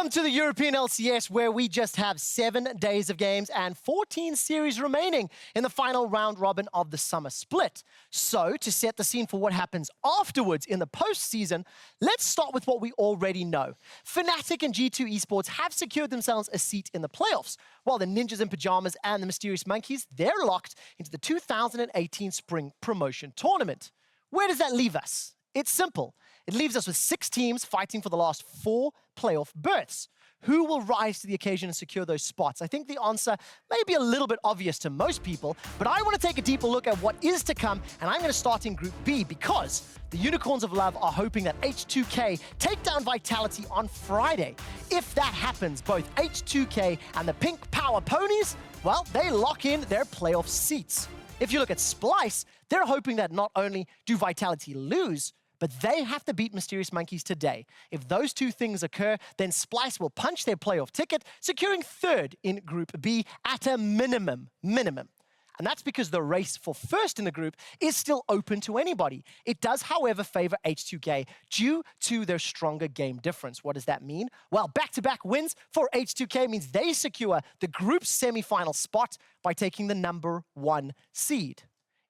Welcome to the European LCS, where we just have 7 days of games and 14 series remaining in the final round robin of the summer split. So, to set the scene for what happens afterwards in the postseason, let's start with what we already know. Fnatic and G2 Esports have secured themselves a seat in the playoffs, while the Ninjas in Pajamas and the Mysterious Monkeys, they're locked into the 2018 Spring Promotion Tournament. Where does that leave us? It's simple. It leaves us with 6 teams fighting for the last 4 playoff berths. Who will rise to the occasion and secure those spots? I think the answer may be a little bit obvious to most people, but I want to take a deeper look at what is to come, and I'm going to start in Group B because the Unicorns of Love are hoping that H2K take down Vitality on Friday. If that happens, both H2K and the Pink Power Ponies, well, they lock in their playoff seats. If you look at Splyce, they're hoping that not only do Vitality lose, but they have to beat Mysterious Monkeys today. If those 2 things occur, then Splyce will punch their playoff ticket, securing 3rd in Group B at a minimum. And that's because the race for 1st in the group is still open to anybody. It does, however, favor H2K due to their stronger game difference. What does that mean? Well, back-to-back wins for H2K means they secure the group's semi-final spot by taking the number 1 seed.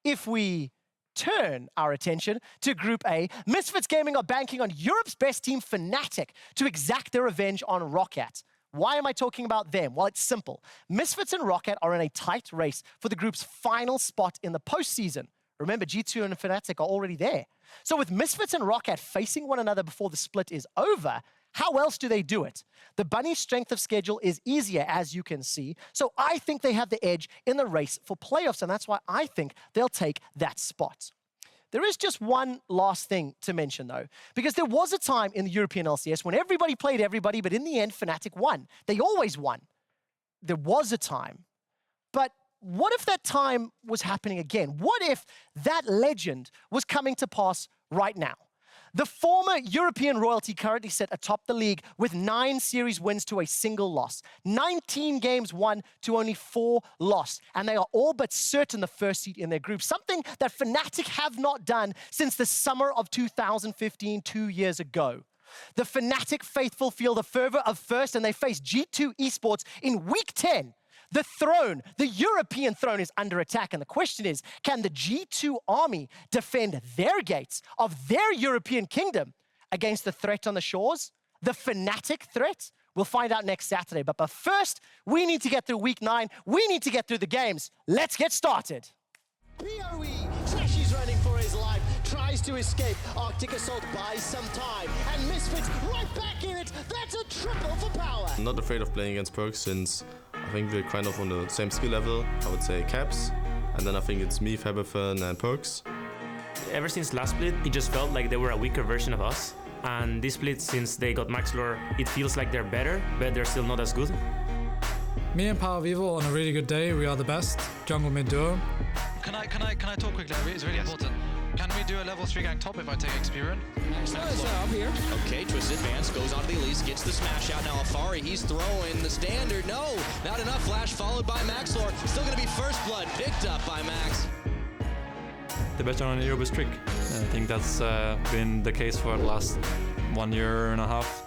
If we turn our attention to Group A, Misfits Gaming are banking on Europe's best team, Fnatic, to exact their revenge on Roccat. Why am I talking about them? Well, it's simple. Misfits and Roccat are in a tight race for the group's final spot in the postseason. Remember, G2 and Fnatic are already there. So with Misfits and Roccat facing one another before the split is over, how else do they do it? The Bunny's strength of schedule is easier, as you can see, so I think they have the edge in the race for playoffs, and that's why I think they'll take that spot. There is just one last thing to mention, though, because there was a time in the European LCS when everybody played everybody, but in the end, Fnatic won. They always won. There was a time. But what if that time was happening again? What if that legend was coming to pass right now? The former European royalty currently sit atop the league with 9 series wins to a single loss, 19 games won to only 4 lost, and they are all but certain the first seed in their group, something that Fnatic have not done since the summer of 2015, 2 years ago. The Fnatic faithful feel the fervor of first, and they face G2 Esports in Week 10. The throne, the European throne, is under attack, and the question is, can the G2 army defend their gates of their European kingdom against the threat on the shores? The Fnatic threat? We'll find out next Saturday, but first, we need to get through Week 9. We need to get through the games. Let's get started. PoE, Trashy's running for his life, tries to escape. Arctic Assault buys some time, and Misfits right back in it. That's a triple for power. I'm not afraid of playing against Perks since I think we're kind of on the same skill level. I would say Caps, and then I think it's me, Faberfern, and Perks. Ever since last split, it just felt like they were a weaker version of us. And this split, since they got Maxlor, it feels like they're better, but they're still not as good. Me and Power Vivo on a really good day, we are the best. Jungle mid duo. Can I talk quickly? It's really important. Can we do a level 3 gank top if I take Experience? Up here. Okay, Twist advance, goes on to the Elise, gets the smash out. Now Afari, he's throwing the standard. No, not enough. Flash followed by Maxlor. Still going to be first blood, picked up by Max. The best on Europe is Trick. I think that's been the case for the last 1.5 years.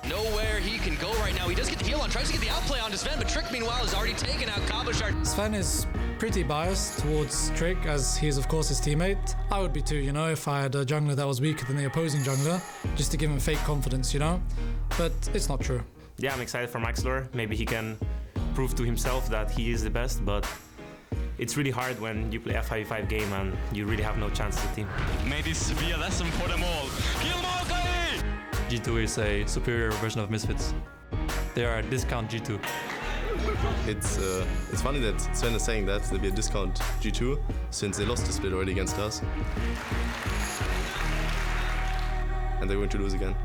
Nowhere he can go right now. He does get the heal on, tries to get the outplay on Sven, but Trick meanwhile has already taken out Kobbe. Sven is pretty biased towards Trick, as he is of course his teammate. I would be too, you know, if I had a jungler that was weaker than the opposing jungler, just to give him fake confidence, you know? But it's not true. Yeah, I'm excited for Maxlor. Maybe he can prove to himself that he is the best, but it's really hard when you play a 5v5 game and you really have no chance as a team. May this be a lesson for them all. Kill Maokai! G2 is a superior version of Misfits. They are a discount G2. It's funny that Sven is saying that they'll be a discount G2 since they lost the split already against us. And they're going to lose again.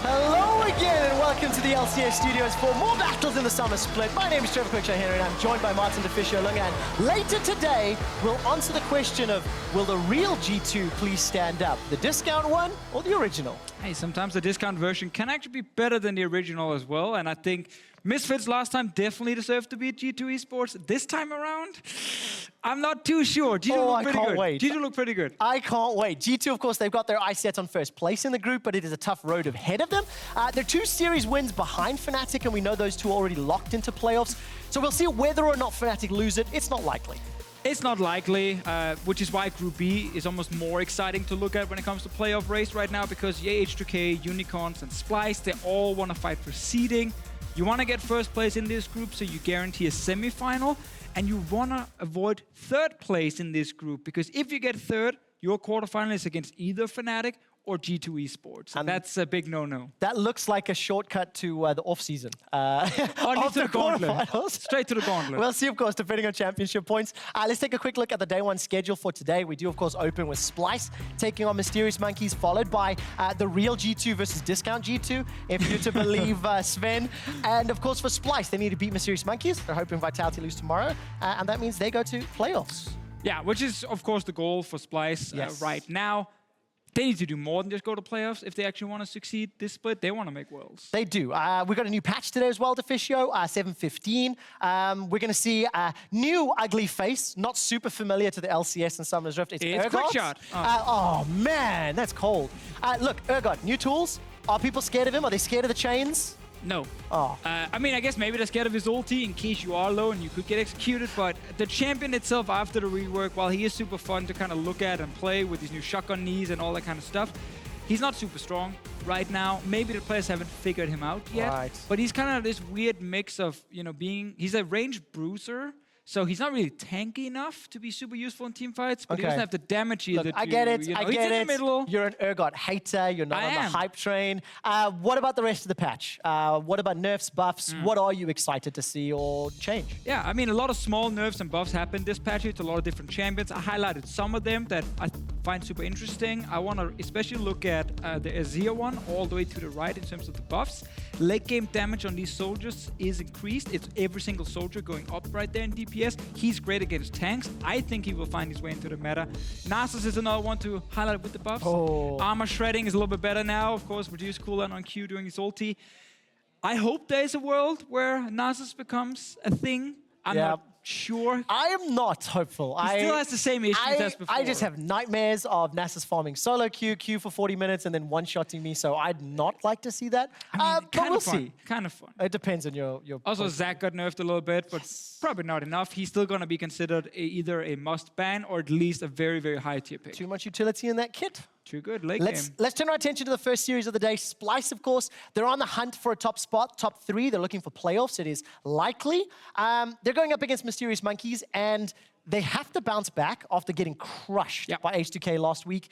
Hello again, and welcome to the LCS studios for more battles in the summer split. My name is Trevor Quickshot and I'm joined by Martin Deficio. And later today, we'll answer the question of, will the real G2 please stand up? The discount one or the original? Hey, sometimes the discount version can actually be better than the original as well. And I think Misfits last time definitely deserved to beat G2 Esports. This time around, I'm not too sure. G2 look pretty good. Wait. G2 look pretty good. I can't wait. G2, of course, they've got their eyes set on first place in the group, but it is a tough road ahead of them. They're 2 series wins behind Fnatic, and we know those two are already locked into playoffs. So we'll see whether or not Fnatic lose it. It's not likely. It's not likely, which is why Group B is almost more exciting to look at when it comes to playoff race right now, because H2K, Unicorns, and Splyce, they all want to fight for seeding. You want to get first place in this group, so you guarantee a semi-final, and you want to avoid third place in this group, because if you get third, your quarterfinal is against either Fnatic or G2 Esports. And that's a big no-no. That looks like a shortcut to the off-season. Only to the gauntlet. Straight to the gauntlet. We'll see, of course, depending on championship points. Let's take a quick look at the day 1 schedule for today. We do, of course, open with Splyce taking on Mysterious Monkeys, followed by the real G2 versus Discount G2, if you're to believe Sven. And, of course, for Splyce, they need to beat Mysterious Monkeys. They're hoping Vitality lose tomorrow. And that means they go to playoffs. Yeah, which is, of course, the goal for Splyce right now. They need to do more than just go to playoffs if they actually want to succeed this split. They want to make worlds. They do. We got a new patch today as well, Deficio, 7.15. We're going to see a new ugly face, not super familiar to the LCS and Summoner's Rift. It's Quickshot. Oh, man, that's cold. Look, Urgot, new tools. Are people scared of him? Are they scared of the chains? No. Oh. I mean, I guess maybe they're scared of his ulti in case you are low and you could get executed, but the champion itself after the rework, while he is super fun to kind of look at and play with his new shotgun knees and all that kind of stuff, he's not super strong right now. Maybe the players haven't figured him out yet, but he's kind of this weird mix of, you know, he's a ranged bruiser, so he's not really tanky enough to be super useful in team fights, but he doesn't have the damage either. I get it. I get it. In the middle. You're an Urgot hater. You're not on the hype train. What about the rest of the patch? What about nerfs, buffs? What are you excited to see or change? Yeah, I mean, a lot of small nerfs and buffs happened this patch. It's a lot of different champions. I highlighted some of them that I find super interesting. I want to especially look at the Xayah one all the way to the right in terms of the buffs. Late game damage on these soldiers is increased. It's every single soldier going up right there in DPS. He's great against tanks. I think he will find his way into the meta. Nasus is another one to highlight with the buffs. Armor shredding is a little bit better now. Of course, reduced cooldown on Q during his ulti. I hope there is a world where Nasus becomes a thing. I'm not sure. I am not hopeful. He still has the same issues as before. I just have nightmares of Nasus farming solo Q for 40 minutes and then one-shotting me, so I'd not like to see that. I mean, but we'll see. Kind of fun. It depends on your Also, Zac got nerfed a little bit, but probably not enough. He's still going to be considered either a must-ban or at least a very, very high-tier pick. Too much utility in that kit. Too good, late game. Let's turn our attention to the first series of the day. Splyce, of course, they're on the hunt for a top spot, top 3. They're looking for playoffs. It is likely. They're going up against Mysterious Monkeys, and they have to bounce back after getting crushed by H2K last week.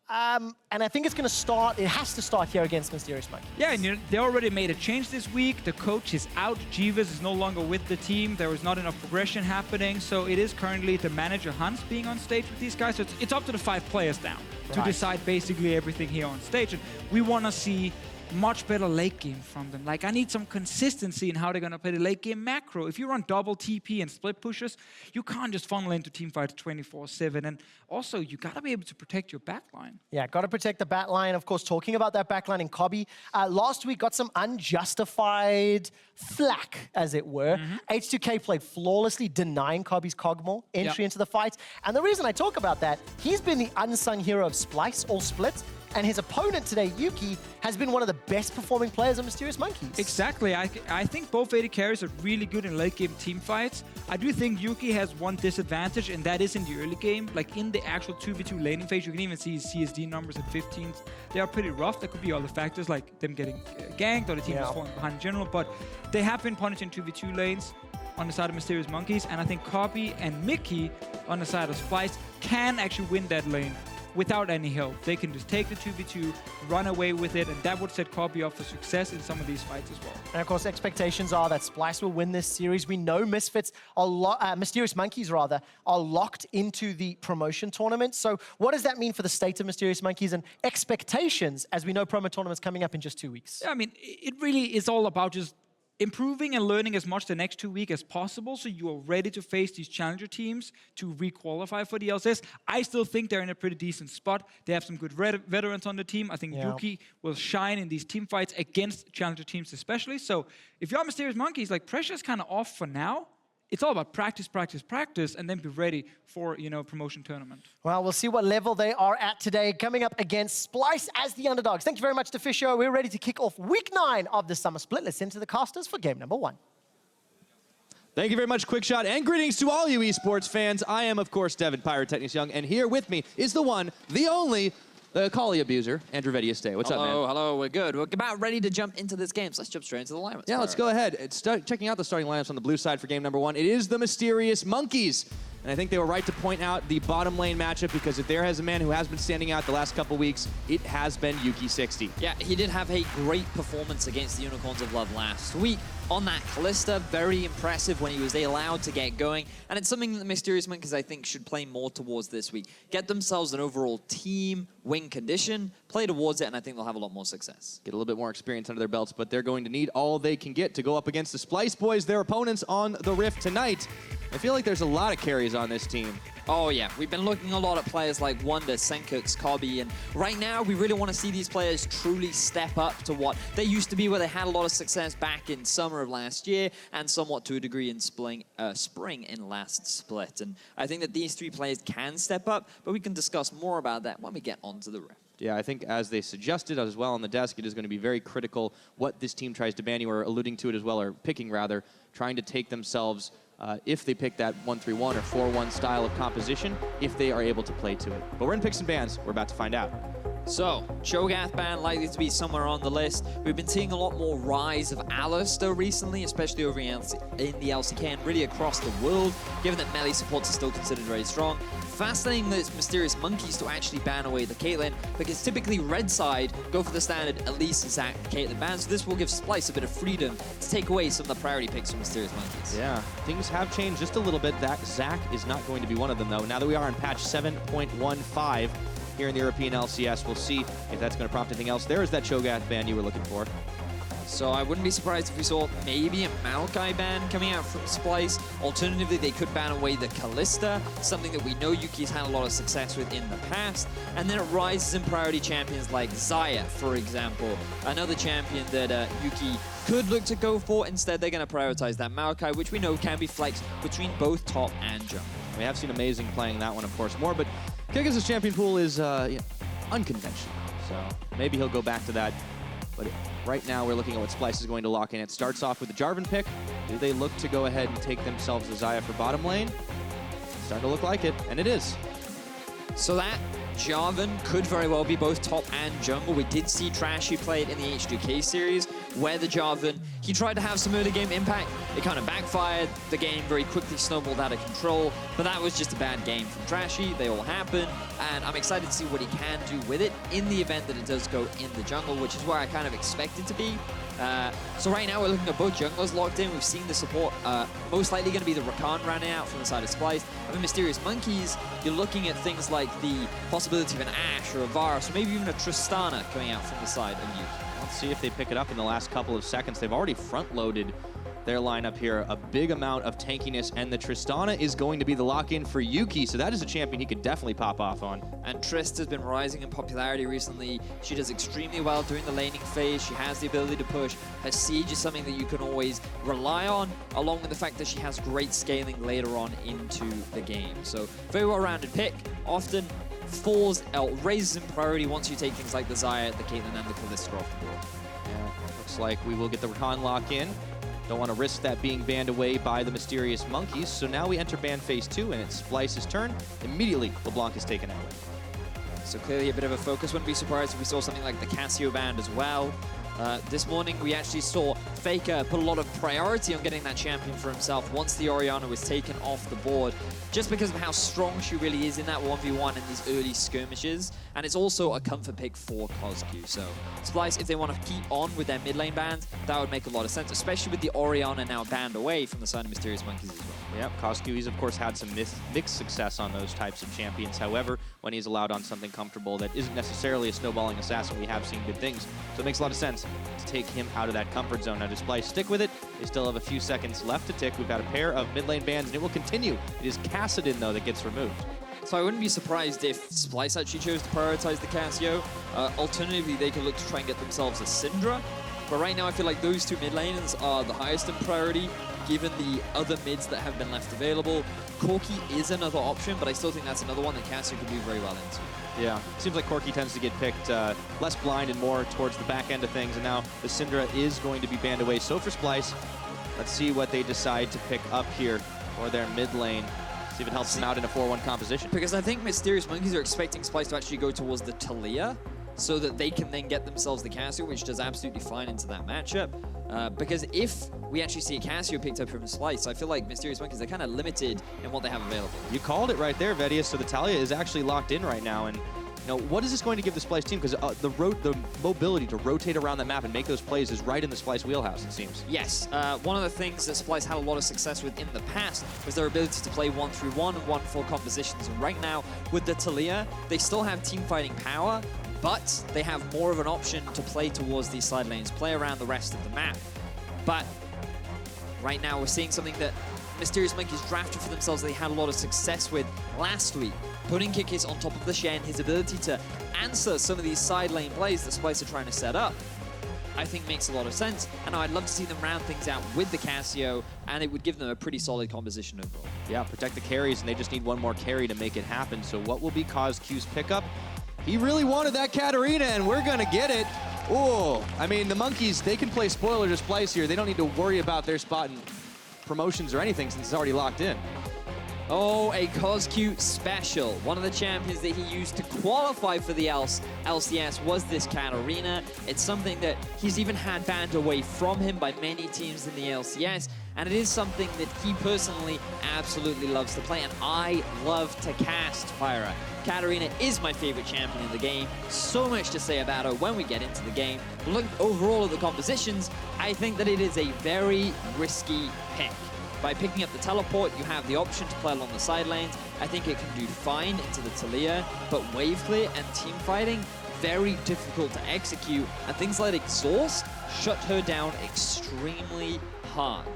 And I think it's going to start, it has to start here against Mysterious Monkey. Yeah, and they already made a change this week. The coach is out. Jeeves is no longer with the team. There was not enough progression happening. So it is currently the manager Hans being on stage with these guys. So it's up to the 5 players now to decide basically everything here on stage. And we want to see much better late game from them. Like, I need some consistency in how they're going to play the late game macro. If you run double TP and split pushes, you can't just funnel into teamfights 24/7. And also, you got to be able to protect your backline. Yeah, got to protect the backline. Of course, talking about that backline in Kobbe, last week got some unjustified flack, as it were. H2K played flawlessly, denying Kobbe's Kog'Maw entry into the fight. And the reason I talk about that, he's been the unsung hero of Splyce, all split. And his opponent today, Yuki, has been one of the best performing players on Mysterious Monkeys. Exactly. I think both AD carries are really good in late game team fights. I do think Yuki has one disadvantage, and that is in the early game. Like in the actual 2v2 laning phase, you can even see his CSD numbers at 15. They are pretty rough. There could be other factors like them getting ganked or the team is falling behind in general, but they have been punished in 2v2 lanes on the side of Mysterious Monkeys, and I think Kobbe and Mikyx on the side of Splyce can actually win that lane without any help. They can just take the 2v2, run away with it, and that would set Kobbe up for success in some of these fights as well. And of course, expectations are that Splyce will win this series. We know Misfits, Mysterious Monkeys rather, are locked into the promotion tournament. So what does that mean for the state of Mysterious Monkeys and expectations as we know promo tournaments coming up in just 2 weeks? Yeah, I mean, it really is all about just improving and learning as much the next 2 weeks as possible so you are ready to face these challenger teams to re-qualify for the LCS. I still think they're in a pretty decent spot. They have some good veterans on the team. I think Yuki will shine in these team fights against challenger teams especially. So if you're Mysterious Monkeys, like pressure's kind of off for now. It's all about practice, practice, practice, and then be ready for, promotion tournament. Well, we'll see what level they are at today, coming up against Splyce as the underdogs. Thank you very much, Deficio. We're ready to kick off week 9 of the Summer Split. Let's send to the casters for game number 1. Thank you very much, Quickshot, and greetings to all you esports fans. I am, of course, Devin PiraTechnics Young, and here with me is the one, the only, the Callie abuser, Andrew Vedius. What's up, man? Hello, we're good. We're about ready to jump into this game, so let's jump straight into the lineups. Yeah, let's go ahead. Checking out the starting lineups on the blue side for game number 1. It is the Mysterious Monkeys. And I think they were right to point out the bottom lane matchup because if there has a man who has been standing out the last couple weeks, it has been Yuki60. Yeah, he did have a great performance against the Unicorns of Love last week. On that Kalista, very impressive when he was allowed to get going. And it's something that the Mysterious Monkeys, I think, should play more towards this week. Get themselves an overall team win condition, play towards it, and I think they'll have a lot more success. Get a little bit more experience under their belts, but they're going to need all they can get to go up against the Splyce boys, their opponents on the Rift tonight. I feel like there's a lot of carries on this team. Oh yeah, we've been looking a lot at players like Wunder, Sencux, Kobbe, and right now we really want to see these players truly step up to what they used to be, where they had a lot of success back in summer of last year and somewhat to a degree in spring in last split. And I think that these 3 players can step up, but we can discuss more about that when we get onto the Rift. Yeah, I think as they suggested as well on the desk, it is going to be very critical what this team tries to ban. You were alluding to it as well, or picking rather, trying to take themselves if they pick that 1-3-1 or 4-1 style of composition, if they are able to play to it. But we're in picks and bans. We're about to find out. So, Cho'Gath ban likely to be somewhere on the list. We've been seeing a lot more rise of Analyst recently, especially over in the LCK and really across the world, given that melee supports are still considered very strong. Fascinating that it's Mysterious Monkeys to actually ban away the Caitlyn, because typically red side go for the standard Elise, Xayah, Caitlyn ban, so this will give Splyce a bit of freedom to take away some of the priority picks from Mysterious Monkeys. Yeah, things have changed just a little bit. That Xayah is not going to be one of them, though. Now that we are on patch 7.15, here in the European LCS. We'll see if that's going to prompt anything else. There is that Cho'Gath ban you were looking for. So I wouldn't be surprised if we saw maybe a Maokai ban coming out from Splyce. Alternatively, they could ban away the Kalista, something that we know Yuki's had a lot of success with in the past. And then it rises in priority champions like Xayah, for example. Another champion that Yuki could look to go for. Instead, they're going to prioritize that Maokai, which we know can be flexed between both top and jungle. We have seen Amazing playing that one, of course, more, but Kikis' champion pool is unconventional. So maybe he'll go back to that. But right now, we're looking at what Splyce is going to lock in. It starts off with the Jarvan pick. Do they look to go ahead and take themselves the Xayah for bottom lane? It's starting to look like it, and it is. So that Jarvan could very well be both top and jungle. We did see Trashy play it in the H2K series, where the Jarvan, he tried to have some early game impact. It kind of backfired. The game very quickly snowballed out of control, but that was just a bad game from Trashy. They all happen, and I'm excited to see what he can do with it in the event that it does go in the jungle, which is where I kind of expect it to be. So right now we're looking at both junglers locked in. We've seen the support. Most likely going to be the Rakan running out from the side of Splyce. I mean, Mysterious Monkeys, you're looking at things like the possibility of an Ashe or a Varus, or maybe even a Tristana coming out from the side of Yuki. Let's see if they pick it up in the last couple of seconds. They've already front-loaded their lineup here. A big amount of tankiness, and the Tristana is going to be the lock-in for Yuki, so that is a champion he could definitely pop off on. And Trist has been rising in popularity recently. She does extremely well during the laning phase. She has the ability to push. Her siege is something that you can always rely on, along with the fact that she has great scaling later on into the game. So very well-rounded pick. Often raises in priority once you take things like the Xayah, the Caitlyn, and the Kalista off the board. Yeah, looks like we will get the Rakan lock-in. Don't want to risk that being banned away by the Mysterious Monkeys. So now we enter ban phase 2, and it's Splyce's turn. Immediately, LeBlanc is taken out. So clearly a bit of a focus. Wouldn't be surprised if we saw something like the Casio band as well. This morning, we actually saw Faker put a lot of priority on getting that champion for himself once the Orianna was taken off the board, just because of how strong she really is in that 1v1 in these early skirmishes. And it's also a comfort pick for Cozq. So Splyce, if they want to keep on with their mid lane bans, that would make a lot of sense, especially with the Orianna now banned away from the side of Mysterious Monkeys as well. Yep, Cozq, he's of course had some mixed success on those types of champions. However, when he's allowed on something comfortable that isn't necessarily a snowballing assassin, we have seen good things. So it makes a lot of sense to take him out of that comfort zone. Now, does Splyce stick with it? They still have a few seconds left to tick. We've got a pair of mid lane bans, and it will continue. It is Kassadin, though, that gets removed. So I wouldn't be surprised if Splyce actually chose to prioritize the Casio. Alternatively, they could look to try and get themselves a Syndra. But right now, I feel like those two mid laners are the highest in priority, given the other mids that have been left available. Corki is another option, but I still think that's another one that Casio could do very well into. Yeah, seems like Corki tends to get picked less blind and more towards the back end of things, and now the Syndra is going to be banned away. So for Splyce, let's see what they decide to pick up here for their mid lane. See if it helps them out in a 4-1 composition. Because I think Mysterious Monkeys are expecting Splyce to actually go towards the Taliyah, so that they can then get themselves the Casio, which does absolutely fine into that matchup. Because if we actually see a Casio picked up from Splyce, I feel like Mysterious Monkeys are kind of limited in what they have available. You called it right there, Vedius. So the Taliyah is actually locked in right now. And you know, what is this going to give the Splyce team? Because the mobility to rotate around the map and make those plays is right in the Splyce wheelhouse, it seems. Yes. One of the things that Splyce had a lot of success with in the past was their ability to play 1-3-1 and 1-4 compositions. And right now, with the Taliyah, they still have team fighting power, but they have more of an option to play towards these side lanes, play around the rest of the map. But right now, we're seeing something that Mysterious Monkeys drafted for themselves that they had a lot of success with last week. Putting Kikis on top of the Shen, his ability to answer some of these side lane plays that Splyce are trying to set up, I think makes a lot of sense. And I'd love to see them round things out with the Casio, and it would give them a pretty solid composition overall. Yeah, protect the carries, and they just need one more carry to make it happen. So what will be Cozq's pickup? He really wanted that Katarina, and we're going to get it. Oh, I mean, the Monkeys, they can play spoiler to Splyce here. They don't need to worry about their spot in promotions or anything since it's already locked in. Oh, a Cozq special. One of the champions that he used to qualify for the LCS was this Katarina. It's something that he's even had banned away from him by many teams in the LCS, and it is something that he personally absolutely loves to play, and I love to cast Pyra. Katarina is my favorite champion in the game. So much to say about her when we get into the game. Look overall at the compositions, I think that it is a very risky pick. By picking up the teleport, you have the option to play along the side lanes. I think it can do fine into the Taliyah, but wave clear and team fighting, very difficult to execute. And things like exhaust shut her down extremely hard.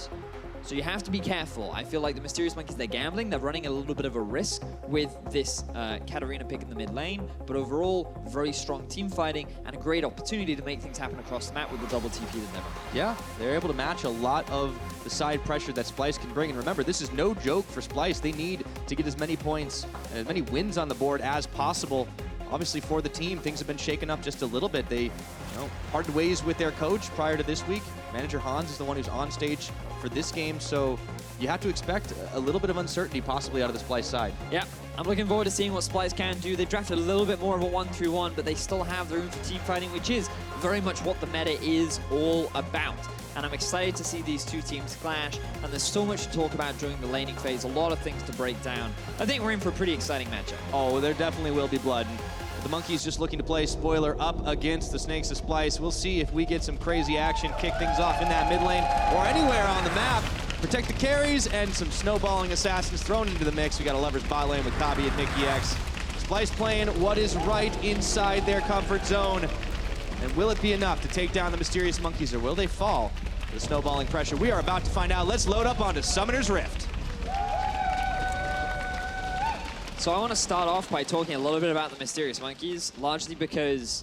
So you have to be careful. I feel like the Mysterious Monkeys, they're gambling. They're running a little bit of a risk with this Katarina pick in the mid lane. But overall, very strong team fighting and a great opportunity to make things happen across the map with the double TP that never. Yeah, they're able to match a lot of the side pressure that Splyce can bring. And remember, this is no joke for Splyce. They need to get as many points and as many wins on the board as possible. Obviously, for the team, things have been shaken up just a little bit. They parted ways with their coach prior to this week. Manager Hans is the one who's on stage for this game, so you have to expect a little bit of uncertainty possibly out of the Splyce side. Yeah, I'm looking forward to seeing what Splyce can do. They drafted a little bit more of a 1-3-1, but they still have the room for team fighting, which is very much what the meta is all about. And I'm excited to see these two teams clash, and there's so much to talk about during the laning phase, a lot of things to break down. I think we're in for a pretty exciting matchup. Oh, there definitely will be blood. The Monkeys just looking to play spoiler up against the Snakes of Splyce. We'll see if we get some crazy action, kick things off in that mid lane or anywhere on the map. Protect the carries and some snowballing assassins thrown into the mix. We got a Lovers bot lane with Kobbe and Mikyx. Splyce playing what is right inside their comfort zone. And will it be enough to take down the Mysterious Monkeys, or will they fall to the snowballing pressure? We are about to find out. Let's load up onto Summoner's Rift. So I want to start off by talking a little bit about the Mysterious Monkeys, largely because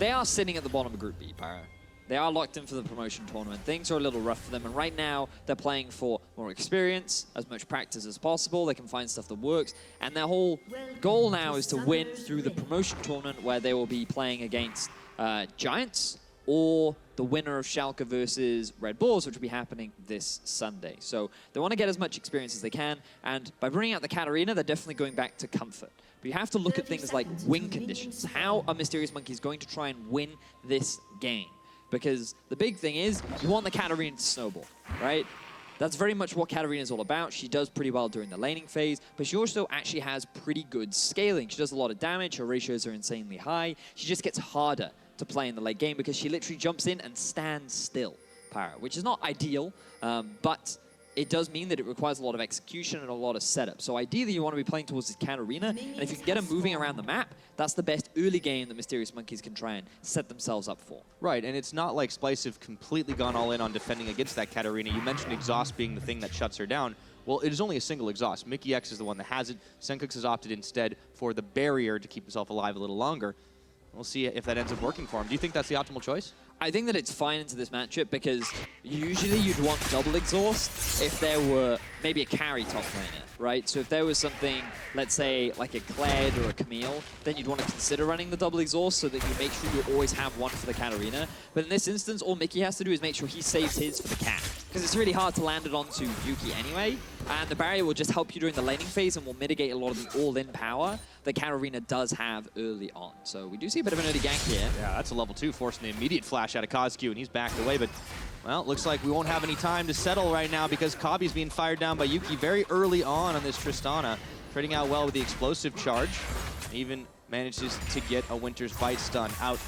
they are sitting at the bottom of Group B, Pyro. They are locked in for the promotion tournament. Things are a little rough for them, and right now they're playing for more experience, as much practice as possible. They can find stuff that works, and their whole goal now is to win through the promotion tournament, where they will be playing against Giants, or the winner of Schalke versus Red Bulls, which will be happening this Sunday. So they want to get as much experience as they can, and by bringing out the Katarina, they're definitely going back to comfort. But you have to look at things like win conditions. How are Mysterious Monkeys going to try and win this game? Because the big thing is, you want the Katarina to snowball, right? That's very much what Katarina is all about. She does pretty well during the laning phase, but she also actually has pretty good scaling. She does a lot of damage, her ratios are insanely high. She just gets harder to play in the late game because she literally jumps in and stands still, Pyra, which is not ideal, but it does mean that it requires a lot of execution and a lot of setup. So ideally, you want to be playing towards this Katarina, and if you can get her moving around the map, that's the best early game that Mysterious Monkeys can try and set themselves up for. Right, and it's not like Splyce have completely gone all in on defending against that Katarina. You mentioned exhaust being the thing that shuts her down. Well, it is only a single exhaust. Mikyx is the one that has it. Sencux has opted instead for the barrier to keep himself alive a little longer. We'll see if that ends up working for him. Do you think that's the optimal choice? I think that it's fine into this matchup because usually you'd want double exhaust if there were maybe a carry top laner, right? So if there was something, let's say, like a Kled or a Camille, then you'd want to consider running the double exhaust so that you make sure you always have one for the Katarina. But in this instance, all Mickey has to do is make sure he saves his for the cat. Because it's really hard to land it onto Yuki anyway, and the barrier will just help you during the laning phase and will mitigate a lot of the all-in power that Katarina does have early on. So we do see a bit of an early gank here. Yeah, that's a level 2, forcing the immediate flash out of Cozq, and he's backed away, but well, it looks like we won't have any time to settle right now because Kobbe's being fired down by Yuki very early on this Tristana, trading out well with the explosive charge. Even manages to get a Winter's Bite stun out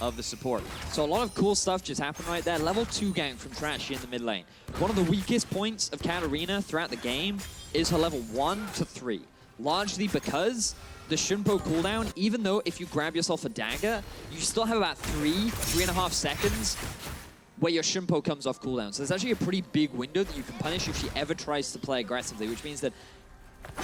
of the support. So a lot of cool stuff just happened right there. Level 2 gank from Trashy in the mid lane. One of the weakest points of Katarina throughout the game is her level 1 to 3. Largely because the Shunpo cooldown, even though if you grab yourself a dagger, you still have about 3.5 seconds where your Shunpo comes off cooldown. So there's actually a pretty big window that you can punish if she ever tries to play aggressively, which means that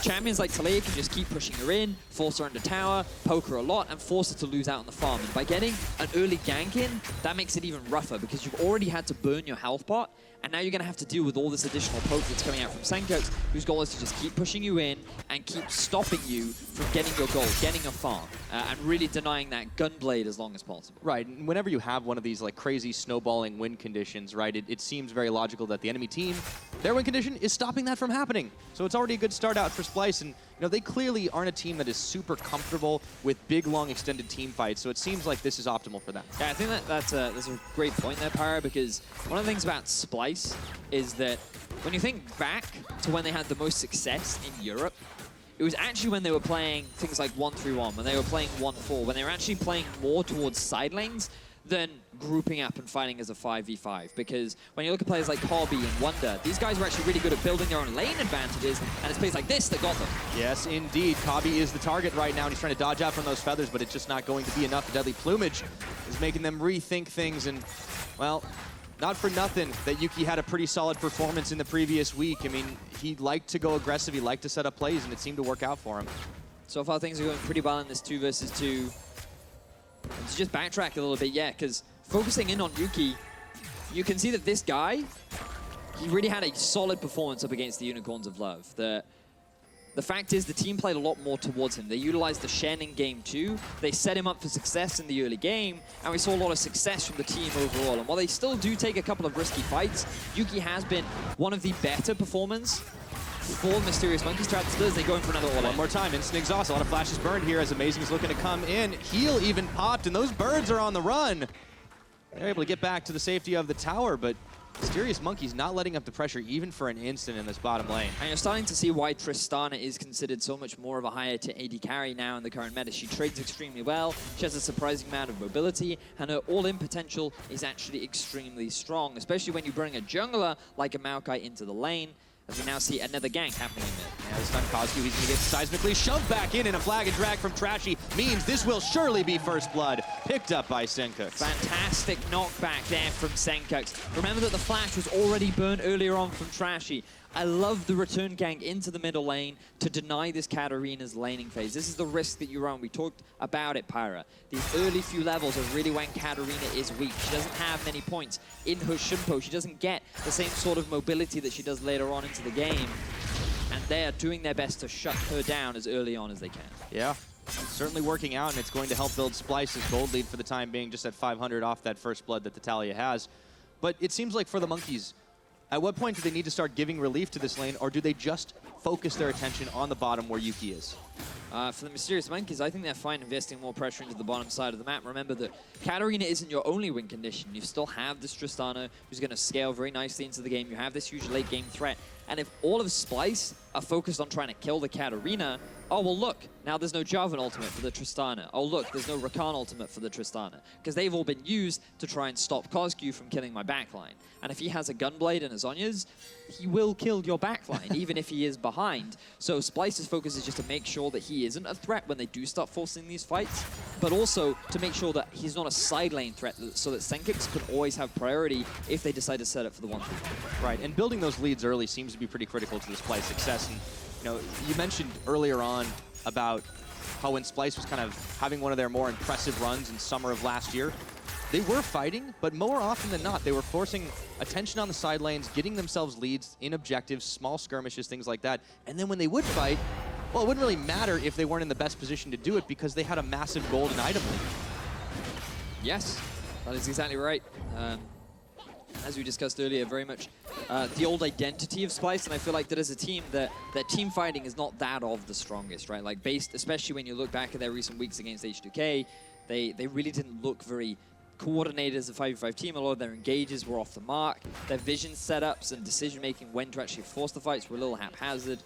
champions like Taliyah can just keep pushing her in, force her under tower, poke her a lot, and force her to lose out on the farm. And by getting an early gank in, that makes it even rougher because you've already had to burn your health pot, and now you're going to have to deal with all this additional poke that's coming out from Sencux, whose goal is to just keep pushing you in and keep stopping you from getting your goal, getting a farm, and really denying that gunblade as long as possible. Right, and whenever you have one of these like crazy snowballing win conditions, right, it seems very logical that the enemy team, their win condition is stopping that from happening. So it's already a good start out for Splyce, and you know, they clearly aren't a team that is super comfortable with big, long, extended team fights, so it seems like this is optimal for them. Yeah, I think that's a great point there, Pyra, because one of the things about Splyce is that when you think back to when they had the most success in Europe, it was actually when they were playing things like 1-3-1, when they were playing 1-4, when they were actually playing more towards side lanes than grouping up and fighting as a 5v5. Because when you look at players like Kobbe and Wunder, these guys were actually really good at building their own lane advantages, and it's plays like this that got them. Yes, indeed. Kobbe is the target right now, and he's trying to dodge out from those feathers, but it's just not going to be enough. The deadly plumage is making them rethink things, and, well, not for nothing that Yuki had a pretty solid performance in the previous week. I mean, he liked to go aggressive, he liked to set up plays, and it seemed to work out for him. So far, things are going pretty well in this 2 versus 2. And to just backtrack a little bit, yeah, because focusing in on Yuki, you can see that this guy, he really had a solid performance up against the Unicorns of Love. The fact is, the team played a lot more towards him. They utilized the Shen in game 2. They set him up for success in the early game, and we saw a lot of success from the team overall. And while they still do take a couple of risky fights, Yuki has been one of the better performers for Mysterious Monkeys throughout the split as they go in for another all-in. One more time, instant exhaust. A lot of flashes burned here as Amazing is looking to come in. Heal even popped, and those birds are on the run. They're able to get back to the safety of the tower, but Mysterious Monkeys not letting up the pressure even for an instant in this bottom lane. And you're starting to see why Tristana is considered so much more of a higher to AD carry now in the current meta. She trades extremely well, she has a surprising amount of mobility, and her all-in potential is actually extremely strong, especially when you bring a jungler like a Maokai into the lane, as we now see another gank happening in mid. Yeah, this time Cozq, he's going to get seismically shoved back in, and a flag and drag from Trashy means this will surely be first blood, picked up by Sencux. Fantastic knockback there from Sencux. Remember that the flash was already burned earlier on from Trashy. I love the return gank into the middle lane to deny this Katarina's laning phase. This is the risk that you run. We talked about it, Pyra. These early few levels are really when Katarina is weak. She doesn't have many points in her Shunpo. She doesn't get the same sort of mobility that she does later on into the game. And they are doing their best to shut her down as early on as they can. Yeah, certainly working out, and it's going to help build Splyce's gold lead for the time being, just at 500 off that first blood that the Taliyah has. But it seems like for the Monkeys, at what point do they need to start giving relief to this lane, or do they just focus their attention on the bottom where Yuki is? For the Mysterious Monkeys, I think they're fine investing more pressure into the bottom side of the map. Remember that Katarina isn't your only win condition. You still have this Tristana who's going to scale very nicely into the game. You have this huge late game threat. And if all of Splyce are focused on trying to kill the Katarina, oh, well, look, now there's no Jarvan ultimate for the Tristana. Oh, look, there's no Rakan ultimate for the Tristana. Because they've all been used to try and stop Cozq from killing my backline. And if he has a Gunblade and a Zhonya's, he will kill your backline, even if he is behind. So Splyce's focus is just to make sure that he isn't a threat when they do start forcing these fights, but also to make sure that he's not a side lane threat, so that Sencux can always have priority if they decide to set up for the 1-3. Right, and building those leads early seems to be pretty critical to the Splyce success. And you know, you mentioned earlier on about how when Splyce was kind of having one of their more impressive runs in summer of last year, they were fighting, but more often than not, they were forcing attention on the side lanes, getting themselves leads in objectives, small skirmishes, things like that. And then when they would fight, well, it wouldn't really matter if they weren't in the best position to do it because they had a massive golden item lead. Yes, that is exactly right. As we discussed earlier, very much the old identity of Splyce, and I feel like that as a team, that team fighting is not that of the strongest, right? Like based, especially when you look back at their recent weeks against H2K, they really didn't look very coordinated as a 5v5 team. A lot of their engages were off the mark. Their vision setups and decision-making when to actually force the fights were a little haphazard.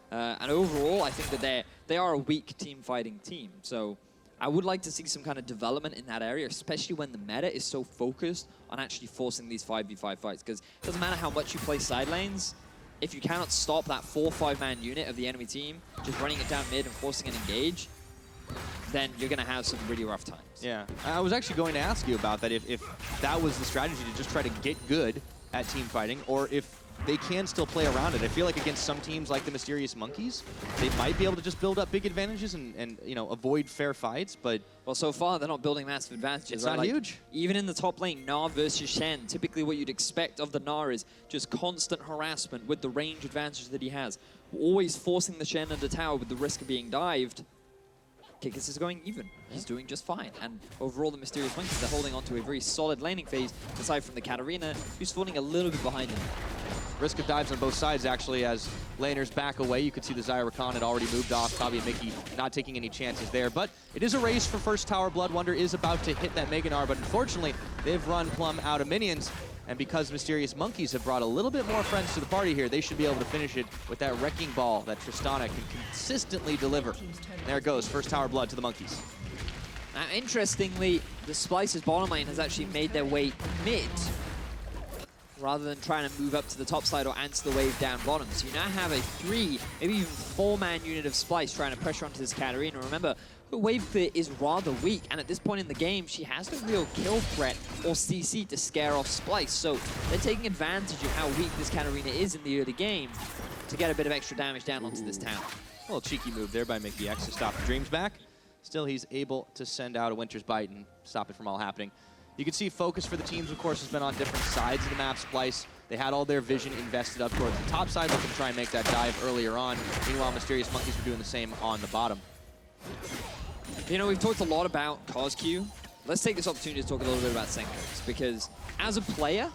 And overall, I think that they are a weak team-fighting team. So I would like to see some kind of development in that area, especially when the meta is so focused on actually forcing these 5v5 fights. Because it doesn't matter how much you play side lanes, if you cannot stop that 4-5-man unit of the enemy team, just running it down mid and forcing an engage, then you're going to have some really rough times. Yeah, I was actually going to ask you about that, if that was the strategy to just try to get good at team fighting, or if they can still play around it. I feel like against some teams like the Mysterious Monkeys, they might be able to just build up big advantages and you know, avoid fair fights, but... Well, so far, they're not building massive advantages. It's right? not huge. Even in the top lane, Gnar versus Shen, typically what you'd expect of the Gnar is just constant harassment with the range advantage that he has. Always forcing the Shen into tower with the risk of being dived. Kikis is going even. He's doing just fine. And overall, the Mysterious Monkeys are holding on to a very solid laning phase, aside from the Katarina, who's falling a little bit behind him. Risk of dives on both sides, actually, as laners back away. You could see the Xayah Rakan had already moved off. Kobbe and Mikyx not taking any chances there. But it is a race for first tower. Blood Wunder is about to hit that Mega Gnar, but unfortunately, they've run plumb out of minions. And because Mysterious Monkeys have brought a little bit more friends to the party here, they should be able to finish it with that wrecking ball that Tristana can consistently deliver. There it goes, first tower blood to the Monkeys. Now, interestingly, the Splyce's bottom lane has actually made their way mid, rather than trying to move up to the top side or answer the wave down bottom. So you now have a 3, maybe even 4-man unit of Splyce trying to pressure onto this Katarina. Remember, her wave clear is rather weak, and at this point in the game, she has no real kill threat or CC to scare off Splyce. So they're taking advantage of how weak this Katarina is in the early game to get a bit of extra damage down onto this tower. A little cheeky move there by Mikyx to stop the Dreams back. Still, he's able to send out a Winter's Bite and stop it from all happening. You can see focus for the teams, of course, has been on different sides of the map. Splyce, they had all their vision invested up towards the top side, looking to try and make that dive earlier on. Meanwhile, Mysterious Monkeys were doing the same on the bottom. You know, we've talked a lot about Cozq. Let's take this opportunity to talk a little bit about Sencux, because as a player,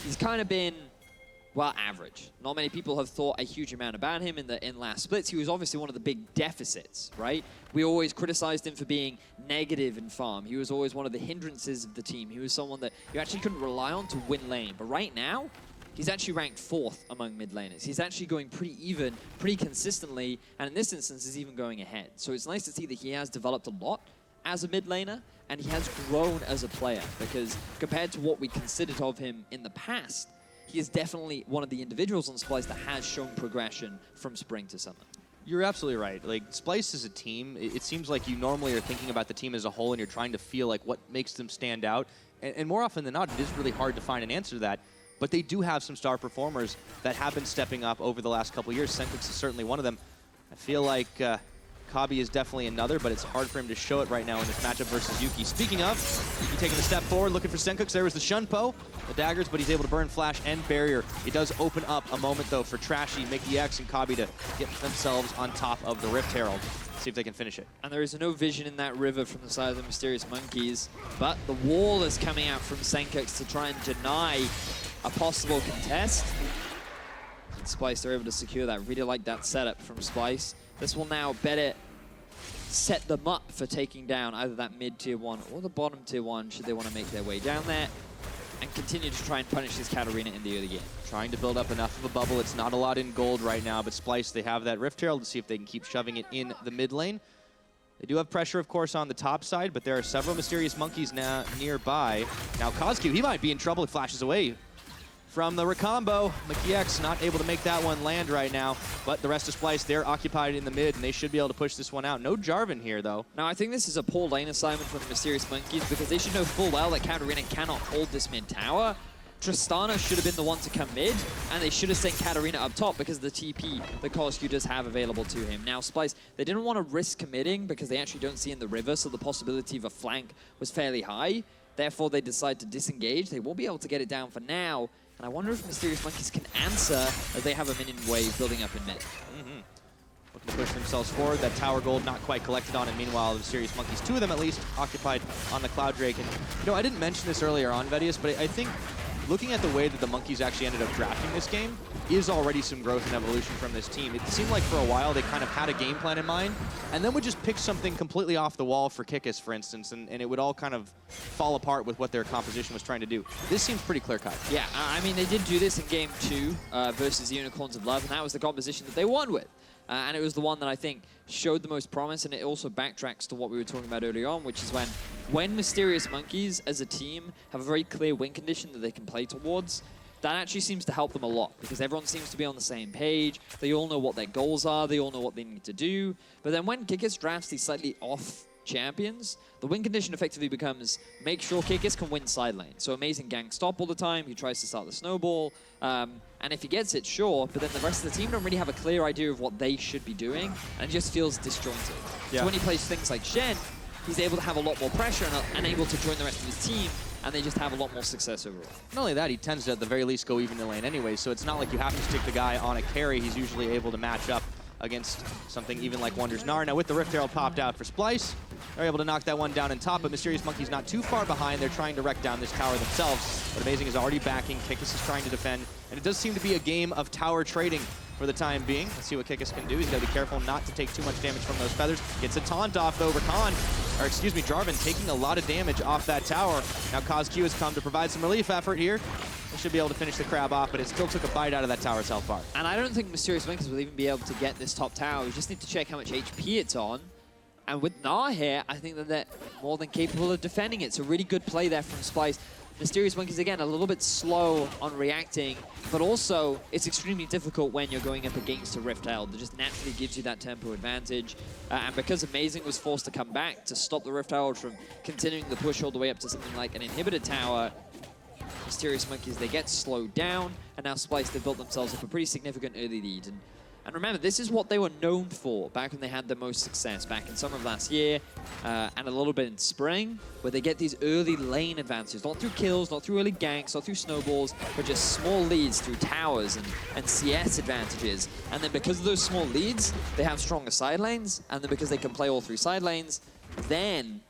he's kind of been, well, average. Not many people have thought a huge amount about him in last splits. He was obviously one of the big deficits, right? We always criticized him for being negative in farm. He was always one of the hindrances of the team. He was someone that you actually couldn't rely on to win lane. But right now, he's actually ranked 4th among mid laners. He's actually going pretty even, pretty consistently, and in this instance is even going ahead. So it's nice to see that he has developed a lot as a mid laner, and he has grown as a player, because compared to what we considered of him in the past, he is definitely one of the individuals on Splyce that has shown progression from spring to summer. You're absolutely right. Like, Splyce as a team, it seems like you normally are thinking about the team as a whole and you're trying to feel like what makes them stand out. And more often than not, it is really hard to find an answer to that. But they do have some star performers that have been stepping up over the last couple of years. Sencux is certainly one of them. I feel like Kobbe is definitely another, but it's hard for him to show it right now in this matchup versus Yuki. Speaking of, Yuki taking a step forward, looking for Sencux. There was the Shunpo, the daggers, but he's able to burn Flash and Barrier. It does open up a moment, though, for Trashy, Mikyx, and Kobbe to get themselves on top of the Rift Herald. See if they can finish it. And there is no vision in that river from the side of the Mysterious Monkeys, but the wall is coming out from Sencux to try and deny a possible contest. And Splyce are able to secure that. Really like that setup from Splyce. This will now better set them up for taking down either that mid tier 1 or the bottom tier 1 should they want to make their way down there and continue to try and punish this Katarina in the early game. Trying to build up enough of a bubble. It's not a lot in gold right now, but Splyce, they have that Rift Herald to see if they can keep shoving it in the mid lane. They do have pressure, of course, on the top side, but there are several Mysterious Monkeys now nearby. Now Cozq, he might be in trouble. He flashes away from the Rakan. Mikyx not able to make that one land right now, but the rest of Splyce, they're occupied in the mid, and they should be able to push this one out. No Jarvan here, though. Now, I think this is a poor lane assignment from the Mysterious Monkeys because they should know full well that Katarina cannot hold this mid tower. Tristana should have been the one to come mid, and they should have sent Katarina up top because of the TP that Cozq does have available to him. Now, Splyce, they didn't want to risk committing because they actually don't see in the river, so the possibility of a flank was fairly high. Therefore, they decide to disengage. They won't be able to get it down for now. And I wonder if Mysterious Monkeys can answer as they have a minion wave building up in mid. Looking to push themselves forward. That tower gold not quite collected on, and meanwhile, the Mysterious Monkeys, 2 of them at least, occupied on the Cloud Drake. And, you know, I didn't mention this earlier on, Vedius, but I think looking at the way that the Monkeys actually ended up drafting this game is already some growth and evolution from this team. It seemed like for a while they kind of had a game plan in mind, and then would just pick something completely off the wall for Kikis, for instance, and it would all kind of fall apart with what their composition was trying to do. This seems pretty clear-cut. Yeah, I mean, they did do this in Game 2 versus the Unicorns of Love, and that was the composition that they won with. And it was the one that I think showed the most promise, and it also backtracks to what we were talking about earlier on, which is when Mysterious Monkeys as a team have a very clear win condition that they can play towards, that actually seems to help them a lot because everyone seems to be on the same page. They all know what their goals are. They all know what they need to do. But then when Kikis drafts these slightly off champions, the win condition effectively becomes make sure Kikis can win side lane. So Amazing gang stop all the time. He tries to start the snowball. And if he gets it, sure, but then the rest of the team don't really have a clear idea of what they should be doing, and it just feels disjointed. Yeah. So when he plays things like Shen, he's able to have a lot more pressure and able to join the rest of his team, and they just have a lot more success overall. Not only that, he tends to at the very least go even in lane anyway, so it's not like you have to stick the guy on a carry. He's usually able to match up against something even like Wunder's Gnar. Now with the Rift Herald popped out for Splyce, they're able to knock that one down in top, but Mysterious Monkeys not too far behind. They're trying to wreck down this tower themselves, but Amazing is already backing. Kikis is trying to defend, and it does seem to be a game of tower trading for the time being. Let's see what Kikis can do. He's got to be careful not to take too much damage from those feathers. Gets a taunt off, though. Jarvan taking a lot of damage off that tower. Now Cozq has come to provide some relief effort here. They should be able to finish the crab off, but it still took a bite out of that tower's health bar. And I don't think Mysterious Monkeys will even be able to get this top tower. We just need to check how much HP it's on. And with Gnar here, I think that they're more than capable of defending it. So really good play there from Splyce. Mysterious Monkeys, again, a little bit slow on reacting, but also it's extremely difficult when you're going up against a Rift Herald. It just naturally gives you that tempo advantage. And because Amazing was forced to come back to stop the Rift Herald from continuing the push all the way up to something like an inhibitor tower, Mysterious Monkeys, they get slowed down, and now Splyce, they've built themselves up a pretty significant early lead. And remember, this is what they were known for back when they had the most success, back in summer of last year, and a little bit in spring, where they get these early lane advantages, not through kills, not through early ganks, not through snowballs, but just small leads through towers and CS advantages. And then because of those small leads, they have stronger side lanes, and then because they can play all three side lanes, then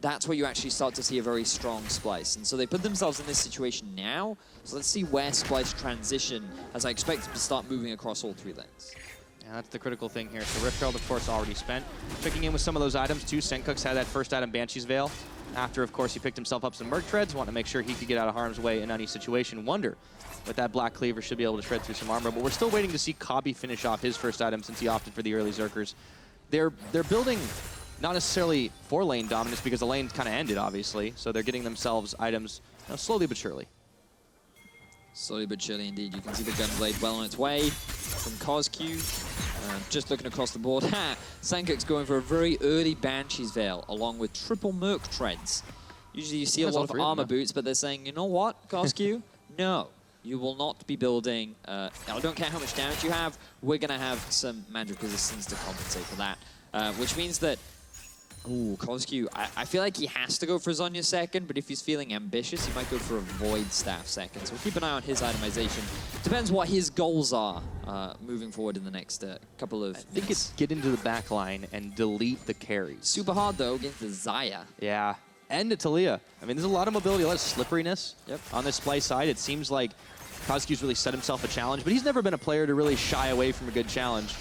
that's where you actually start to see a very strong Splyce. And so they put themselves in this situation now. So let's see where Splyce transition, as I expect them to start moving across all three lanes. Yeah, that's the critical thing here. So Rift Herald, of course, already spent. Checking in with some of those items, too. Sencux had that first item, Banshee's Veil. After, of course, he picked himself up some Merc Treads, wanting to make sure he could get out of harm's way in any situation. Wunder, with that Black Cleaver, should be able to shred through some armor. But we're still waiting to see Kobbe finish off his first item since he opted for the early Zerkers. They're building not necessarily for lane dominance because the lane kind of ended, obviously. So they're getting themselves items slowly but surely. Slowly but surely, indeed. You can see the Gunblade well on its way from Cozq. Just looking across the board. Sencux going for a very early Banshee's Veil, along with triple Merc Treads. Usually you see a lot of armor boots, but they're saying, you know what, Cozq? No, you will not be building. I don't care how much damage you have. We're going to have some magic resistance to compensate for that. which means that, ooh, Cozq, I feel like he has to go for Zhonya second, but if he's feeling ambitious, he might go for a Void Staff second. So we'll keep an eye on his itemization. Depends what his goals are moving forward in the next couple of minutes. I think it's get into the back line and delete the carries. Super hard, though, against the Xayah. Yeah, and the Taliyah. I mean, there's a lot of mobility, a lot of slipperiness on this Splyce side. It seems like Cozq's really set himself a challenge, but he's never been a player to really shy away from a good challenge.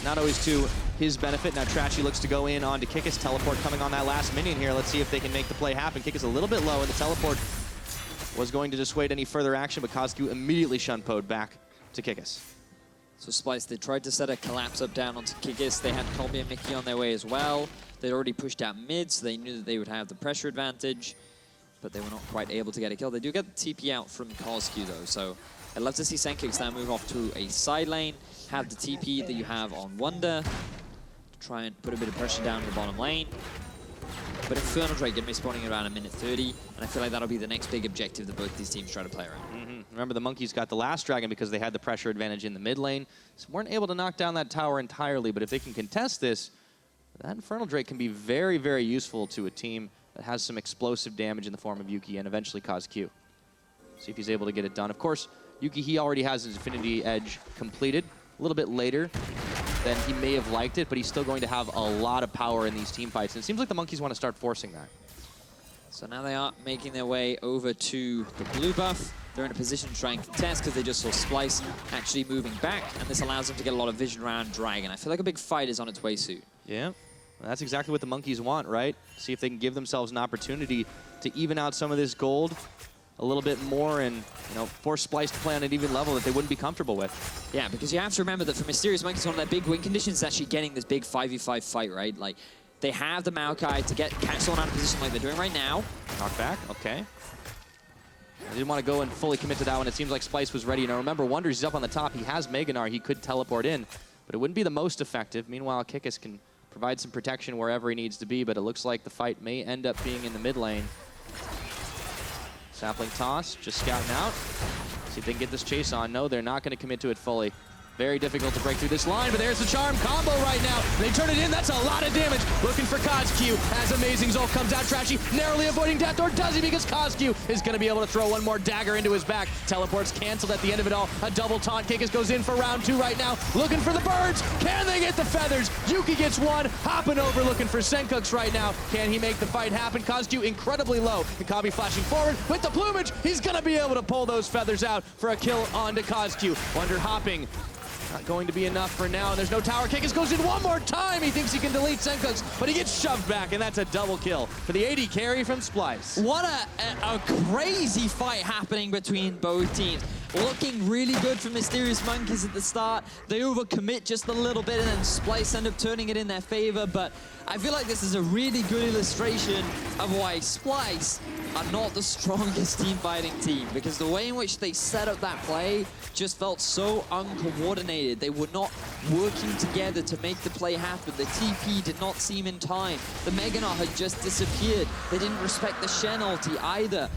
Not always to his benefit. Now Trashy looks to go in onto Kikis. Teleport coming on that last minion here. Let's see if they can make the play happen. Kikis a little bit low, and the teleport was going to dissuade any further action, but Cozq immediately shunpoed back to Kikis. So Splyce, they tried to set a collapse up down onto Kikis. They had Kobbe and Mikyx on their way as well. They'd already pushed out mid, so they knew that they would have the pressure advantage, but they were not quite able to get a kill. They do get the TP out from Cozq, though, so I'd love to see Sencux now move off to a side lane, have the TP that you have on Wunder, try and put a bit of pressure down the bottom lane. But Infernal Drake going to be spawning around a minute 30, and I feel like that'll be the next big objective that both these teams try to play around. Remember, the Monkeys got the last dragon because they had the pressure advantage in the mid lane, so weren't able to knock down that tower entirely, but if they can contest this, that Infernal Drake can be very, very useful to a team that has some explosive damage in the form of Yuki and eventually Cozq. See if he's able to get it done. Of course, Yuki, he already has his Infinity Edge completed a little bit later than he may have liked it, but he's still going to have a lot of power in these team fights, and it seems like the Monkeys want to start forcing that. So now they are making their way over to the blue buff. They're in a position to try and contest because they just saw Splyce actually moving back, and this allows them to get a lot of vision around Dragon. I feel like a big fight is on its way soon. Yeah, that's exactly what the Monkeys want, right? See if they can give themselves an opportunity to even out some of this gold a little bit more and, you know, force Splyce to play on an even level that they wouldn't be comfortable with. Yeah, because you have to remember that for Mysterious Monkeys, one of their big win conditions is actually getting this big 5v5 fight, right? Like, they have the Maokai to catch someone out of position like they're doing right now. Knockback, okay. I didn't want to go and fully commit to that one. It seems like Splyce was ready. Now remember, Wunder's up on the top. He has Gnar. He could teleport in, but it wouldn't be the most effective. Meanwhile, Kikis can provide some protection wherever he needs to be, but it looks like the fight may end up being in the mid lane. Sapling toss, just scouting out. See if they can get this chase on. No, they're not going to commit to it fully. Very difficult to break through this line, but there's the charm combo right now. They turn it in, that's a lot of damage. Looking for Cozq as Amazing Zolf comes out. Trashy narrowly avoiding death, or does he? Because Cozq is going to be able to throw one more dagger into his back. Teleport's canceled at the end of it all. A double taunt. Kikis goes in for round 2 right now. Looking for the birds. Can they get the feathers? Yuki gets one. Hopping over looking for Sencux right now. Can he make the fight happen? Cozq incredibly low. And Kobbe flashing forward with the plumage. He's going to be able to pull those feathers out for a kill onto Cozq. Wunder hopping. Not going to be enough for now, and there's no tower. Kikis goes in one more time. He thinks he can delete Sencux, but he gets shoved back, and that's a double kill for the AD carry from Splyce. What a crazy fight happening between both teams. Looking really good for Mysterious Monkeys at the start. They overcommit just a little bit, and then Splyce end up turning it in their favor, but I feel like this is a really good illustration of why Splyce are not the strongest team fighting team, because the way in which they set up that play just felt so uncoordinated. They were not working together to make the play happen. The TP did not seem in time. The Mega Gnar had just disappeared. They didn't respect the Shen ulti either.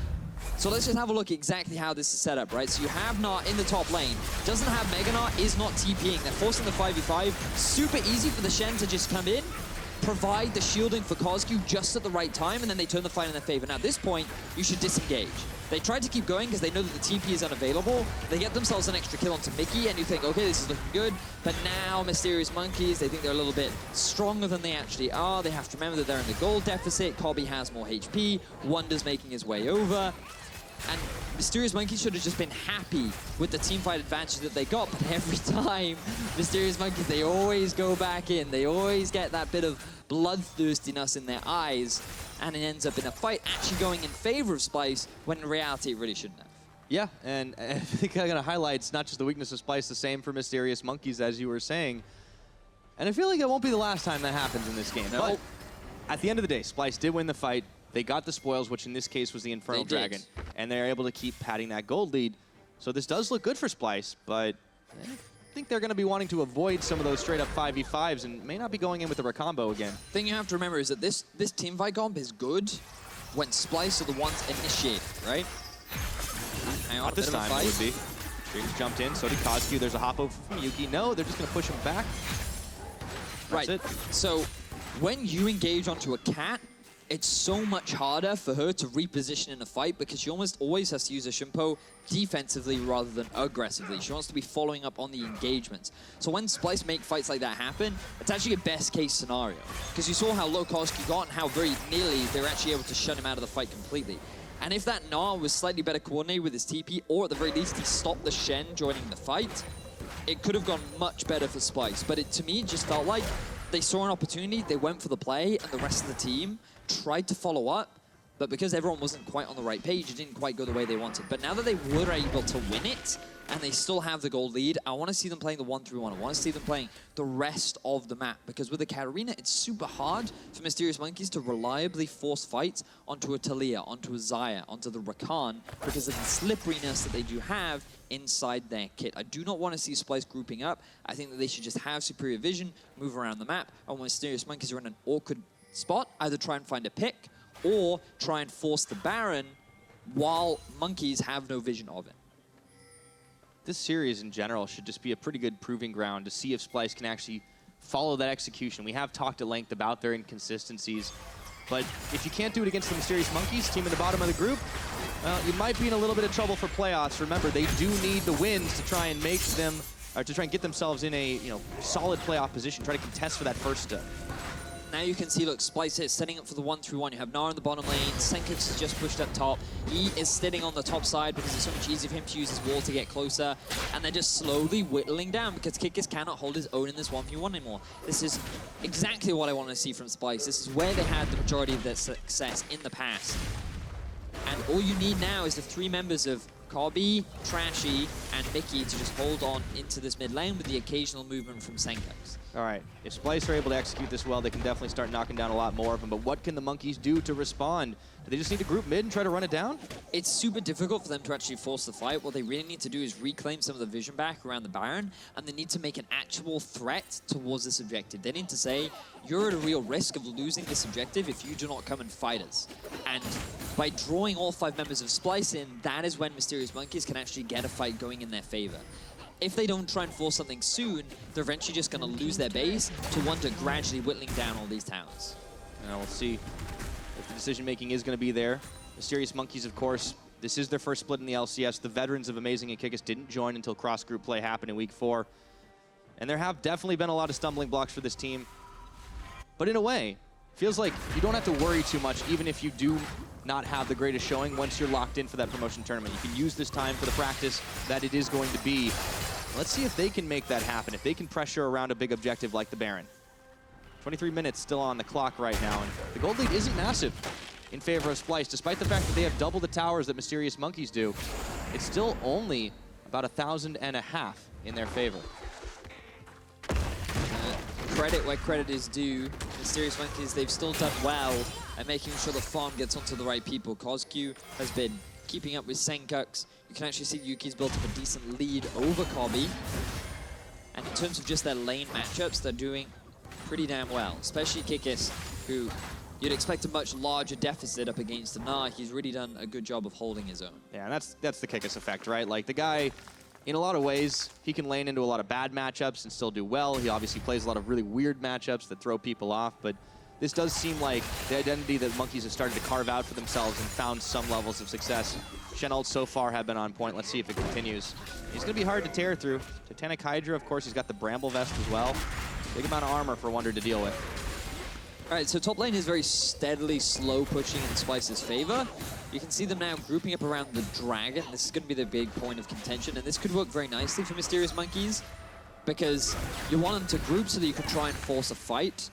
So let's just have a look exactly how this is set up, right? So you have Gnar in the top lane. Doesn't have Mega Gnar, is not TPing. They're forcing the 5v5. Super easy for the Shen to just come in, provide the shielding for Cozq just at the right time, and then they turn the fight in their favor. Now at this point, you should disengage. They tried to keep going because they know that the TP is unavailable. They get themselves an extra kill onto Mikyx, and you think, okay, this is looking good. But now, Mysterious Monkeys, they think they're a little bit stronger than they actually are. They have to remember that they're in the gold deficit. Kobbe has more HP. Wunder's making his way over. And Mysterious Monkeys should have just been happy with the teamfight advantage that they got, but every time, Mysterious Monkeys, they always go back in. They always get that bit of bloodthirstiness in their eyes, and it ends up in a fight actually going in favor of Splyce, when in reality, it really shouldn't have. Yeah, and I think I'm going to highlight it's not just the weakness of Splyce, the same for Mysterious Monkeys, as you were saying. And I feel like it won't be the last time that happens in this game. No. But at the end of the day, Splyce did win the fight. They got the spoils, which in this case was the Infernal Dragon, and they're able to keep padding that gold lead. So this does look good for Splyce, but I think they're going to be wanting to avoid some of those straight-up 5v5s and may not be going in with the Rakambo again. The thing you have to remember is that this teamfight comp is good when Splyce are the ones initiated, right? Hang on, not this time, it would be. Streams jumped in, so did Cozq. There's a hop over from Yuki. No, they're just going to push him back. That's it. So when you engage onto a cat, it's so much harder for her to reposition in a fight because she almost always has to use a Shimpo defensively rather than aggressively. She wants to be following up on the engagements. So when Splyce make fights like that happen, it's actually a best case scenario. Because you saw how low Cozq he got and how very nearly they were actually able to shut him out of the fight completely. And if that Gnar was slightly better coordinated with his TP, or at the very least he stopped the Shen joining the fight, it could have gone much better for Splyce. But to me, it just felt like they saw an opportunity, they went for the play, and the rest of the team tried to follow up, but because everyone wasn't quite on the right page, it didn't quite go the way they wanted. But now that they were able to win it, and they still have the gold lead, I want to see them playing the 1-3-1. I want to see them playing the rest of the map, because with the Katarina, it's super hard for Mysterious Monkeys to reliably force fights onto a Taliyah, onto a Xayah, onto the Rakan, because of the slipperiness that they do have inside their kit. I do not want to see Splyce grouping up. I think that they should just have superior vision, move around the map, and when Mysterious Monkeys are in an awkward spot, either try and find a pick or try and force the Baron while Monkeys have no vision of it. This series in general should just be a pretty good proving ground to see if Splyce can actually follow that execution. We have talked at length about their inconsistencies, but if you can't do it against the Mysterious Monkeys, team in the bottom of the group, well, you might be in a little bit of trouble for playoffs. Remember, they do need the wins to try and make them, or to try and get themselves in a solid playoff position, try to contest for that first step. Now you can see, look, Splyce is setting up for the 1-3-1. You have Gnar in the bottom lane. Sencux has just pushed up top. He is sitting on the top side because it's so much easier for him to use his wall to get closer. And they're just slowly whittling down because Kikis cannot hold his own in this 1v1 anymore. This is exactly what I want to see from Splyce. This is where they had the majority of their success in the past. And all you need now is the three members of Kobbe, Trashy, and Mikyx to just hold on into this mid lane with the occasional movement from Sencux. All right, if Splyce are able to execute this well, they can definitely start knocking down a lot more of them. But what can the Monkeys do to respond? Do they just need to group mid and try to run it down? It's super difficult for them to actually force the fight. What they really need to do is reclaim some of the vision back around the Baron, and they need to make an actual threat towards this objective. They need to say, you're at a real risk of losing this objective if you do not come and fight us. And by drawing all 5 members of Splyce in, that is when Mysterious Monkeys can actually get a fight going in their favor. If they don't try and force something soon, they're eventually just going to lose their base to Wunder gradually whittling down all these towers. Now we'll see if the decision-making is going to be there. Mysterious Monkeys, of course, this is their first split in the LCS. The veterans of Amazing and Kikis didn't join until cross-group play happened in Week 4. And there have definitely been a lot of stumbling blocks for this team. But in a way, feels like you don't have to worry too much, even if you do not have the greatest showing once you're locked in for that promotion tournament. You can use this time for the practice that it is going to be. Let's see if they can make that happen, if they can pressure around a big objective like the Baron. 23 minutes still on the clock right now, and the gold lead isn't massive in favor of Splyce. Despite the fact that they have double the towers that Mysterious Monkeys do, it's still only about 1,500 in their favor. Credit where credit is due. Mysterious Monkeys, they've still done well at making sure the farm gets onto the right people. Cozq has been keeping up with Sencux. You can actually see Yuki's built up a decent lead over Kobbe. And in terms of just their lane matchups, they're doing pretty damn well, especially Kikis, who you'd expect a much larger deficit up against the Gnar. He's really done a good job of holding his own. Yeah, and that's the Kikis effect, right? Like, the guy, in a lot of ways, he can lane into a lot of bad matchups and still do well. He obviously plays a lot of really weird matchups that throw people off, but this does seem like the identity that Monkeys have started to carve out for themselves and found some levels of success. Shen ult so far have been on point. Let's see if it continues. He's going to be hard to tear through. Titanic Hydra, of course, he's got the Bramble Vest as well. Big amount of armor for Wunder to deal with. All right, so top lane is very steadily slow pushing in Splyce's favor. You can see them now grouping up around the Dragon. This is going to be the big point of contention, and this could work very nicely for Mysterious Monkeys because you want them to group so that you can try and force a fight.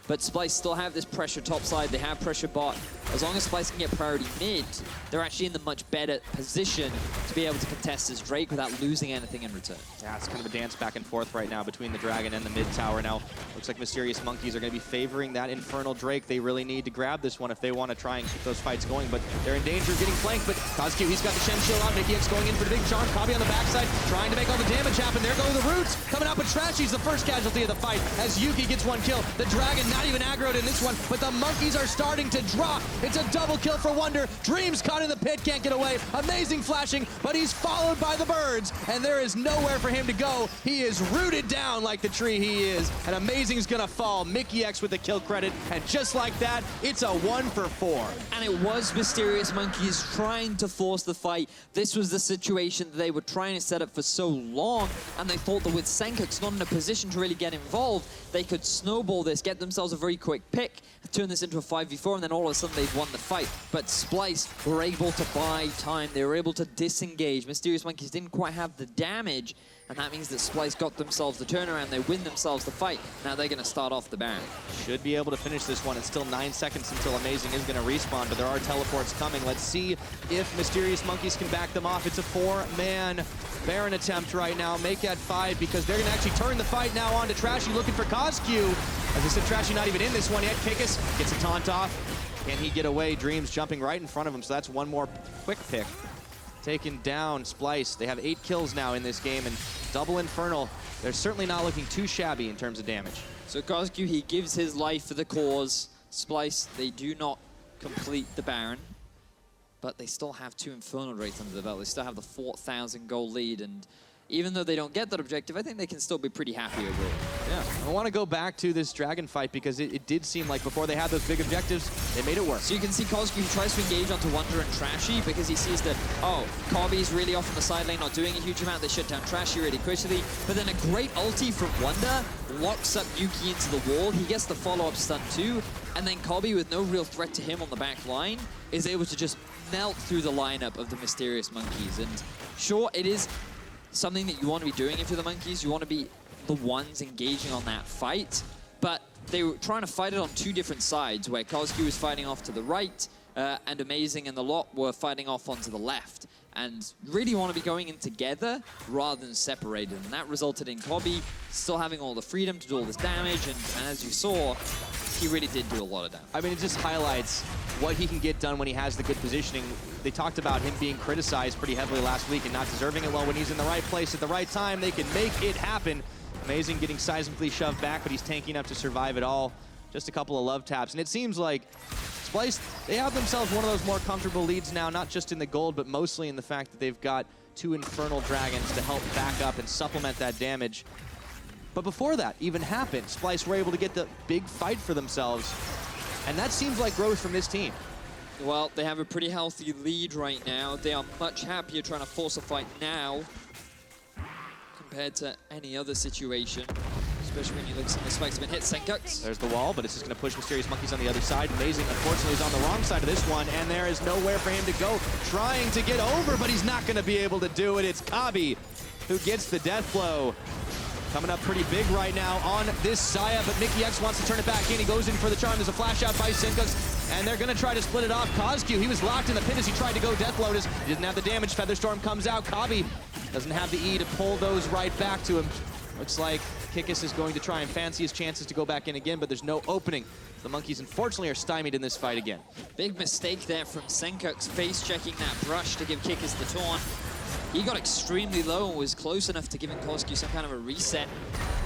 But Splyce still have this pressure top side. They have pressure bot. As long as Splyce can get priority mid, they're actually in the much better position to be able to contest this Drake without losing anything in return. Yeah, it's kind of a dance back and forth right now between the Dragon and the mid tower. Now, looks like Mysterious Monkeys are going to be favoring that Infernal Drake. They really need to grab this one if they want to try and keep those fights going, but they're in danger of getting flanked. But Cozq, he's got the Shen shield on. Mikyx going in for the big charm. Kobbe on the backside, trying to make all the damage happen. There go the roots. Coming out, but Trashy's the first casualty of the fight as Yuki gets one kill. The Dragon not even aggroed in this one, but the monkeys are starting to drop. It's a double kill for Wunder. Dream's caught in the pit, can't get away. Amazing flashing, but he's followed by the birds, and there is nowhere for him to go. He is rooted down like the tree he is, and Amazing's gonna fall. Mikyx with the kill credit, and just like that, it's a 1 for 4. And it was Mysterious Monkeys trying to force the fight. This was the situation that they were trying to set up for so long, and they thought that with Sencux not in a position to really get involved, they could snowball this, get themselves a very quick pick, turn this into a 5v4, and then all of a sudden they've won the fight. But Splyce were able to buy time. They were able to disengage. Mysterious Monkeys didn't quite have the damage, and that means that Splyce got themselves the turnaround. They win themselves the fight. Now they're going to start off the Baron. Should be able to finish this one. It's still 9 seconds until Amazing is going to respawn, but there are teleports coming. Let's see if Mysterious Monkeys can back them off. It's a 4-man Baron attempt right now. Make that 5 because they're going to actually turn the fight now on to Trashy looking for Cozq. As I said, Trashy not even in this one yet. Kikis gets a taunt off. Can he get away? Dreams jumping right in front of him, so that's one more quick pick. Taking down Splyce. They have 8 kills now in this game, and double Infernal. They're certainly not looking too shabby in terms of damage. So Cozq, he gives his life for the cause. Splyce, they do not complete the Baron, but they still have 2 Infernal rates under the belt. They still have the 4,000 gold lead, and even though they don't get that objective, I think they can still be pretty happy overall. Yeah, I want to go back to this Dragon fight because it did seem like before they had those big objectives, they made it work. So you can see Cozq, he tries to engage onto Wunder and Trashy because he sees that, oh, Kobbe's really off on the side lane, not doing a huge amount. They shut down Trashy really quickly. But then a great ulti from Wunder locks up Yuki into the wall. He gets the follow-up stun too. And then Kobbe, with no real threat to him on the back line, is able to just melt through the lineup of the Mysterious Monkeys. And sure, it is something that you want to be doing if you're the Monkeys. You want to be the ones engaging on that fight. But they were trying to fight it on 2 different sides, where Cozq was fighting off to the right, and Amazing and the lot were fighting off onto the left. And really want to be going in together rather than separated. And that resulted in Kobbe still having all the freedom to do all this damage. And as you saw, he really did do a lot of damage. I mean, it just highlights what he can get done when he has the good positioning. They talked about him being criticized pretty heavily last week and not deserving it. Well, when he's in the right place at the right time, they can make it happen. Amazing getting seismically shoved back, but he's tanky enough to survive it all. Just a couple of love taps. And it seems like Splyce, they have themselves one of those more comfortable leads now, not just in the gold, but mostly in the fact that they've got 2 Infernal Dragons to help back up and supplement that damage. But before that even happened, Splyce were able to get the big fight for themselves. And that seems like growth from this team. Well, they have a pretty healthy lead right now. They are much happier trying to force a fight now compared to any other situation. Especially when you look at the spikes have been hit. Sencux. There's the wall, but it's just going to push Mysterious Monkeys on the other side. Amazing, unfortunately, is on the wrong side of this one, and there is nowhere for him to go. Trying to get over, but he's not going to be able to do it. It's Kobbe who gets the death blow. Coming up pretty big right now on this Xayah, but Mikyx wants to turn it back in. He goes in for the charm. There's a flash out by Sencux, and they're going to try to split it off. Cozq, he was locked in the pit as he tried to go Death Lotus. He doesn't have the damage. Featherstorm comes out. Kobbe doesn't have the E to pull those right back to him. Looks like Kikis is going to try and fancy his chances to go back in again, but there's no opening. The Monkeys, unfortunately, are stymied in this fight again. Big mistake there from Sencux, face-checking that brush to give Kikis the taunt. He got extremely low and was close enough to giving Cozq some kind of a reset,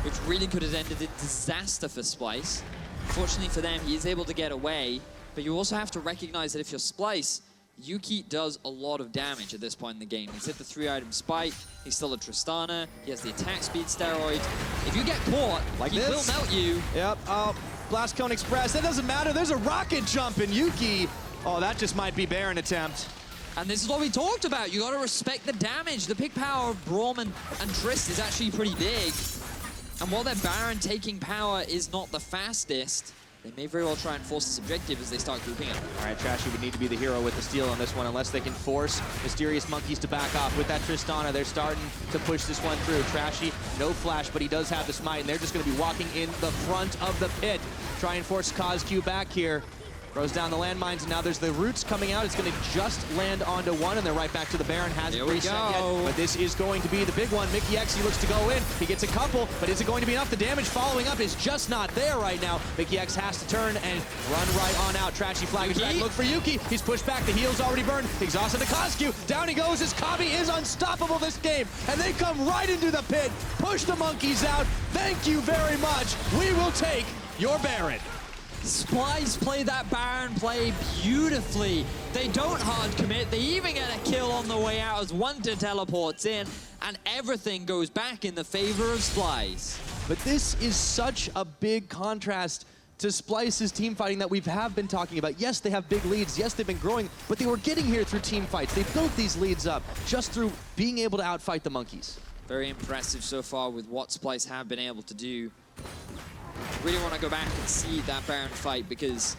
which really could have ended in disaster for Splyce. Fortunately for them, he is able to get away, but you also have to recognize that if you're Splyce, Yuki does a lot of damage at this point in the game. He's hit the 3-item spike, he's still a Tristana, he has the attack speed steroid. If you get caught, like he will melt you. Yep, Blast Cone Express, that doesn't matter, there's a rocket jump in Yuki. Oh, that just might be Baron attempt. And this is what we talked about. You got to respect the damage. The pick power of Braum and Trist is actually pretty big. And while their Baron taking power is not the fastest, they may very well try and force this objective as they start grouping up. All right, Trashy would need to be the hero with the steal on this one unless they can force Mysterious Monkeys to back off. With that Tristana, they're starting to push this one through. Trashy, no flash, but he does have the smite, and they're just going to be walking in the front of the pit. Try and force Cozq back here. Throws down the landmines, and now there's the roots coming out. It's going to just land onto one, and they're right back to the Baron. Hasn't reset yet, but this is going to be the big one. Mikyx, he looks to go in. He gets a couple, but is it going to be enough? The damage following up is just not there right now. Mikyx has to turn and run right on out. Trashy flag back. Look for Yuki. He's pushed back. The heal's already burned. Exhausted to Cozq. Down he goes as Kobbe is unstoppable this game, and they come right into the pit. Push the Monkeys out. Thank you very much. We will take your Baron. Splyce play that Baron play beautifully. They don't hard commit. They even get a kill on the way out as Wunder teleports in, and everything goes back in the favor of Splyce. But this is such a big contrast to Splyce's team fighting that we have been talking about. Yes, they have big leads. Yes, they've been growing, but they were getting here through team fights. They built these leads up just through being able to outfight the monkeys. Very impressive so far with what Splyce have been able to do. Really want to go back and see that Baron fight because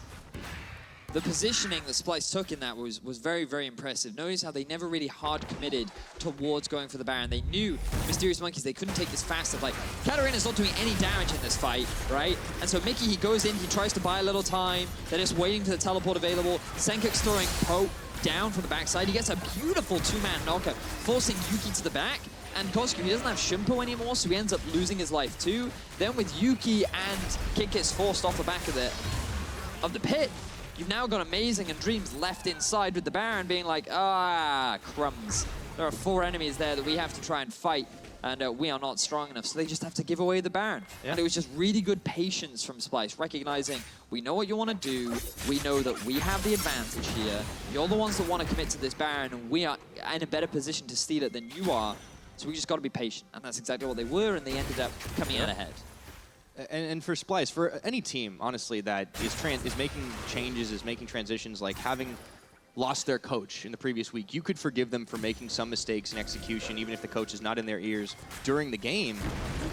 the positioning that Splyce took in that was very, very impressive. Notice how they never really hard committed towards going for the Baron. They knew Mysterious Monkeys, they couldn't take this fast of like, Katarina's not doing any damage in this fight, right? And so Mikyx, he goes in, he tries to buy a little time. They're just waiting for the teleport available. Sencux throwing Pope down from the backside. He gets a beautiful two-man knockup, forcing Yuki to the back. And Cozq, he doesn't have Shimpo anymore, so he ends up losing his life too. Then with Yuki and Kikis forced off the back of the pit, you've now got Amazing and Dreams left inside with the Baron being like, ah, crumbs. There are 4 enemies there that we have to try and fight, and we are not strong enough, so they just have to give away the Baron. Yeah. And it was just really good patience from Splyce, recognizing we know what you want to do, we know that we have the advantage here, you're the ones that want to commit to this Baron, and we are in a better position to steal it than you are. So we just got to be patient, and that's exactly what they were, and they ended up coming out ahead. And for Splyce, for any team, honestly, that is making changes, is making transitions, like having lost their coach in the previous week, you could forgive them for making some mistakes in execution, even if the coach is not in their ears during the game.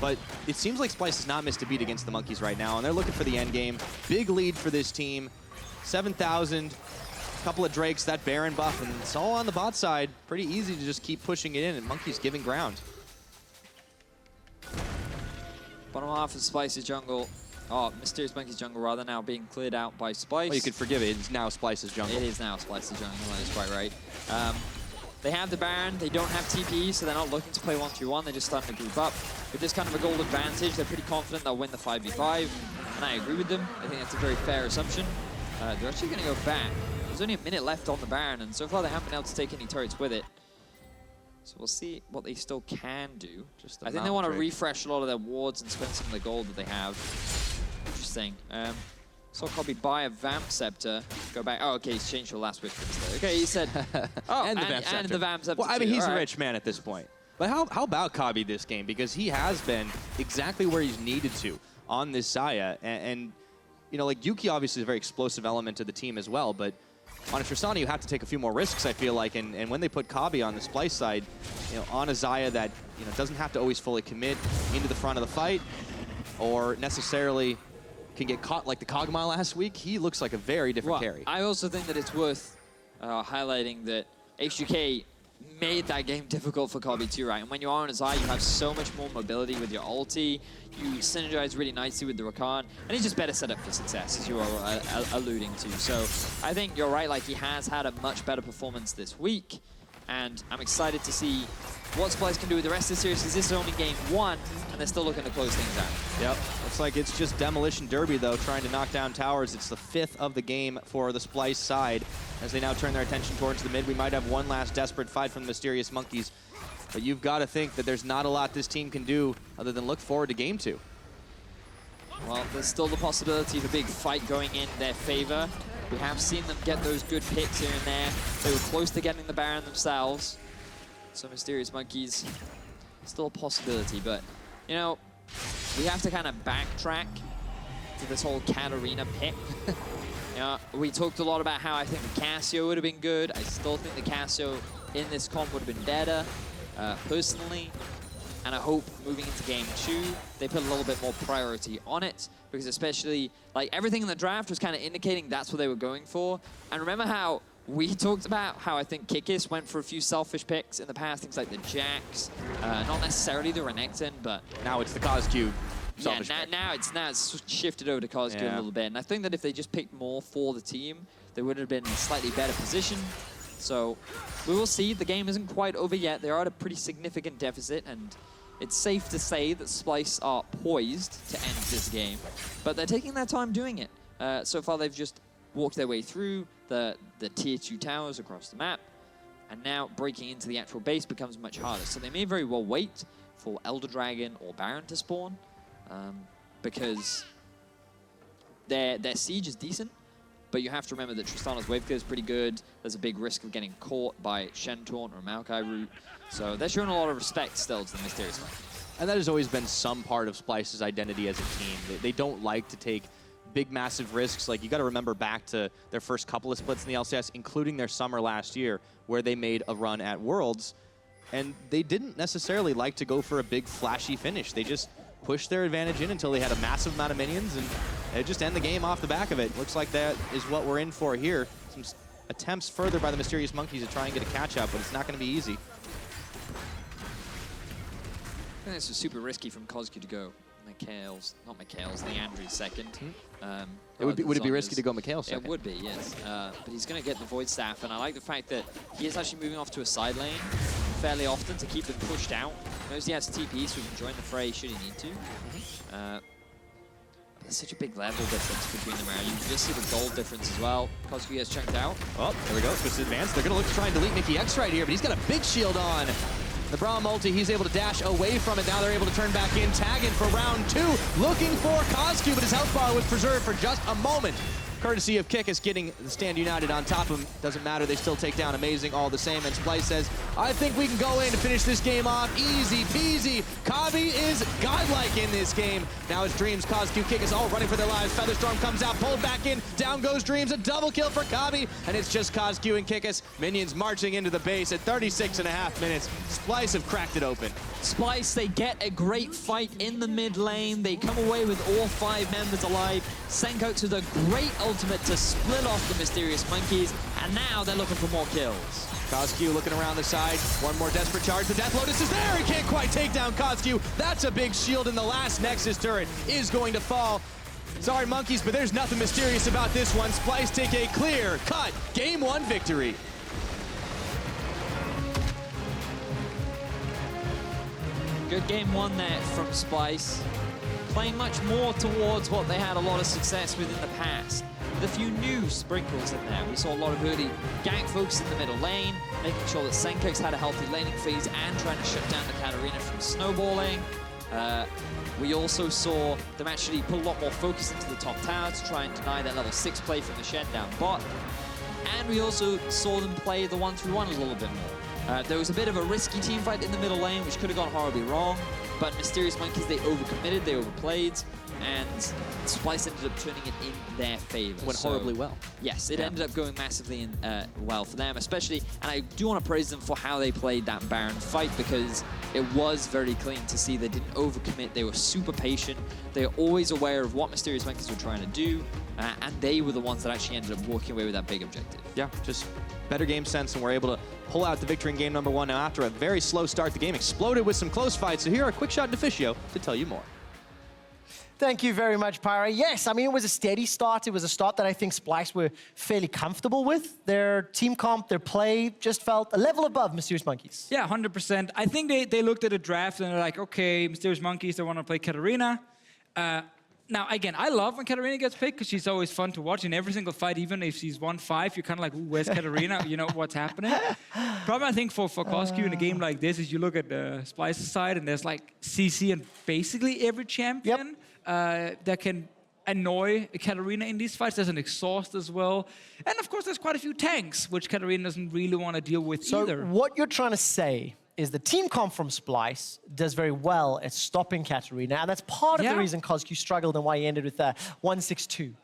But it seems like Splyce has not missed a beat against the Monkeys right now, and they're looking for the end game. Big lead for this team, 7,000. Couple of Drakes, that Baron buff, and it's all on the bot side. Pretty easy to just keep pushing it in, and Monkey's giving ground. Bottom half of Splyce's jungle, Mysterious Monkey's jungle rather, now being cleared out by Splyce. Well, you could forgive it, it's now Splyce's jungle. It is now Splyce's jungle, that is quite right. They have the Baron, they don't have TP, so they're not looking to play 1-3-1, they're just starting to group up. With this kind of a gold advantage, they're pretty confident they'll win the 5v5, and I agree with them. I think that's a very fair assumption. They're actually going to go back. There's only a minute left on the Baron, and so far they haven't been able to take any turrets with it. So we'll see what they still can do. I think they want to refresh a lot of their wards and spend some of the gold that they have. Interesting. Saw Kobbe buy a Vamp Scepter, go back. Oh, okay, he's changed your last wish. Okay, he said, oh, and the Vamp Scepter. Well, I mean, he's a rich man at this point. But how about Kobbe this game? Because he has been exactly where he's needed to on this Xayah. And you know, like Yuki obviously is a very explosive element to the team as well, but on a Tristana, you have to take a few more risks, I feel like, and when they put Kobbe on the Splyce side, you know, on a Xayah that, you know, doesn't have to always fully commit into the front of the fight, or necessarily can get caught like the Kog'Maw last week, he looks like a very different carry. I also think that it's worth highlighting that HGK made that game difficult for Kobbe too, right? And when you are on a Xayah, you have so much more mobility with your ulti. You synergize really nicely with the Rakan, and he's just better set up for success, as you are alluding to. So I think you're right, like he has had a much better performance this week, and I'm excited to see what Splyce can do with the rest of the series, because this is only game 1, and they're still looking to close things out. Yep, looks like it's just Demolition Derby, though, trying to knock down towers. It's the 5th of the game for the Splyce side. As they now turn their attention towards the mid, we might have one last desperate fight from the Mysterious Monkeys. But you've got to think that there's not a lot this team can do other than look forward to game 2. Well, there's still the possibility of a big fight going in their favor. We have seen them get those good picks here and there. They were close to getting the Baron themselves. So Mysterious Monkeys, still a possibility, but, you know, we have to kind of backtrack to this whole Katarina pick. You know, we talked a lot about how I think the Cassio would have been good. I still think the Cassio in this comp would have been better, personally. And I hope moving into game 2, they put a little bit more priority on it, because especially, like, everything in the draft was kind of indicating that's what they were going for. And remember how we talked about how I think Kikis went for a few selfish picks in the past, things like the Jax, not necessarily the Renekton, but now it's the Cozq. Yeah, now it's shifted over to Cozq a little bit. And I think that if they just picked more for the team, they would have been in a slightly better position. So we will see. The game isn't quite over yet. They're at a pretty significant deficit, and it's safe to say that Splyce are poised to end this game. But they're taking their time doing it. So far, they've just walked their way through the tier 2 towers across the map, and now breaking into the actual base becomes much harder. So they may very well wait for Elder Dragon or Baron to spawn, because their siege is decent, but you have to remember that Tristana's wave clear is pretty good. There's a big risk of getting caught by Shen taunt or a Maokai route. So they're showing a lot of respect still to the Mysterious Monkeys. And that has always been some part of Splyce's identity as a team. They don't like to take big, massive risks. Like, you got to remember back to their first couple of splits in the LCS, including their summer last year, where they made a run at Worlds. And they didn't necessarily like to go for a big, flashy finish. They just pushed their advantage in until they had a massive amount of minions, and they just end the game off the back of it. Looks like that is what we're in for here. Some attempts further by the Mysterious Monkeys to try and get a catch-up, but it's not going to be easy. I think this was super risky from Cozq to go not Mikyx, Leandri's second. Would it be risky to go Mikyx second? It would be, yes. But he's going to get the Void Staff, and I like the fact that he is actually moving off to a side lane fairly often to keep them pushed out. Knows he has TP, so he can join the fray should he need to. There's such a big level difference between them now. You can just see the gold difference as well. Cozq gets chunked out. Oh, there we go. Twisted advance. They're going to look to try and delete Mikyx right here, but he's got a big shield on. The Braum ulti, he's able to dash away from it. Now they're able to turn back in, tagging for round 2. Looking for Cozq, but his health bar was preserved for just a moment. Courtesy of Kikis getting the Stand United on top of him. Doesn't matter, they still take down Amazing all the same. And Splyce says, I think we can go in to finish this game off easy peasy. Kobbe is godlike in this game. Now it's Dreams, Cozq, Kikis all running for their lives. Featherstorm comes out, pulled back in. Down goes Dreams, a double kill for Kobbe. And it's just Cozq and Kikis. Minions marching into the base at 36.5 minutes. Splyce have cracked it open. Splyce, they get a great fight in the mid lane. They come away with all 5 members alive. Sencux with a great ultimate to split off the Mysterious Monkeys, and now they're looking for more kills. Cozq looking around the side. One more desperate charge. The Death Lotus is there. He can't quite take down Cozq. That's a big shield, and the last Nexus turret is going to fall. Sorry, Monkeys, but there's nothing mysterious about this one. Splyce take a clear-cut Game 1 victory. Good Game 1 there from Splyce. Playing much more towards what they had a lot of success with in the past. With a few new sprinkles in there. We saw a lot of early gank focus in the middle lane, making sure that Sencux had a healthy laning phase and trying to shut down the Katarina from snowballing. We also saw them actually put a lot more focus into the top tower to try and deny that level 6 play from the Shen down bot. And we also saw them play the 1-3-1 a little bit more. There was a bit of a risky team fight in the middle lane, which could have gone horribly wrong. But Mysterious Monkeys, they overcommitted, they overplayed, and Splyce ended up turning it in their favor. Went horribly well. Yes, it ended up going massively well for them, especially, and I do want to praise them for how they played that Baron fight, because it was very clean to see they didn't overcommit, they were super patient, they are always aware of what Mysterious Monkeys were trying to do, and they were the ones that actually ended up walking away with that big objective. Yeah, just better game sense, and we're able to pull out the victory in game number 1. Now, after a very slow start, the game exploded with some close fights. So here are Quickshot and Deficio to tell you more. Thank you very much, Pyra. Yes, I mean, it was a steady start. It was a start that I think Splyce were fairly comfortable with. Their team comp, their play just felt a level above Mysterious Monkeys. Yeah, 100%. I think they looked at a draft and they're like, okay, Mysterious Monkeys, they want to play Katarina. Now, again, I love when Katarina gets picked because she's always fun to watch in every single fight. Even if she's 1-5, you're kind of like, ooh, where's Katarina? You know what's happening. Problem, I think, for Cozq in a game like this is you look at the Splyce's side and there's like CC and basically every champion that can annoy Katarina in these fights. There's an exhaust as well. And of course, there's quite a few tanks, which Katarina doesn't really want to deal with either. So what you're trying to say is the team comp from Splyce does very well at stopping Katarina, and that's part of the reason Cozq struggled and why he ended with 1-6-2.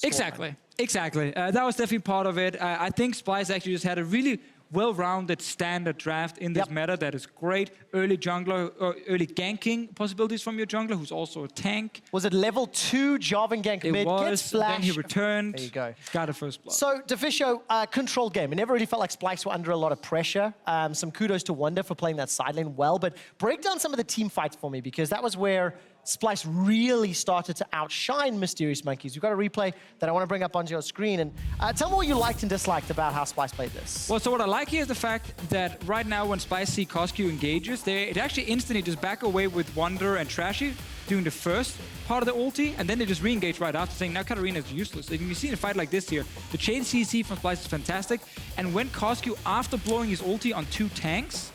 Exactly. That was definitely part of it. I think Splyce actually just had a really well-rounded standard draft in this meta that is great. Early jungler, or early ganking possibilities from your jungler, who's also a tank. Was it level 2 Jarvan gank mid? It was, gets flash. then he returned. There you go. Got a first blood. So, Deficio, controlled game. It never really felt like Splyce were under a lot of pressure. Some kudos to Wunder for playing that side lane well, but break down some of the team fights for me, because that was where Splyce really started to outshine Mysterious Monkeys. We've got a replay that I want to bring up onto your screen. And tell me what you liked and disliked about how Splyce played this. Well, so what I like here is the fact that right now when Splyce see Cozq engages, it actually instantly just back away with Wunder and Trashy doing the first part of the ulti, and then they just re-engage right after, saying now Katarina is useless. Like, you see in a fight like this here, the chain CC from Splyce is fantastic, and when Cozq, after blowing his ulti on 2 tanks,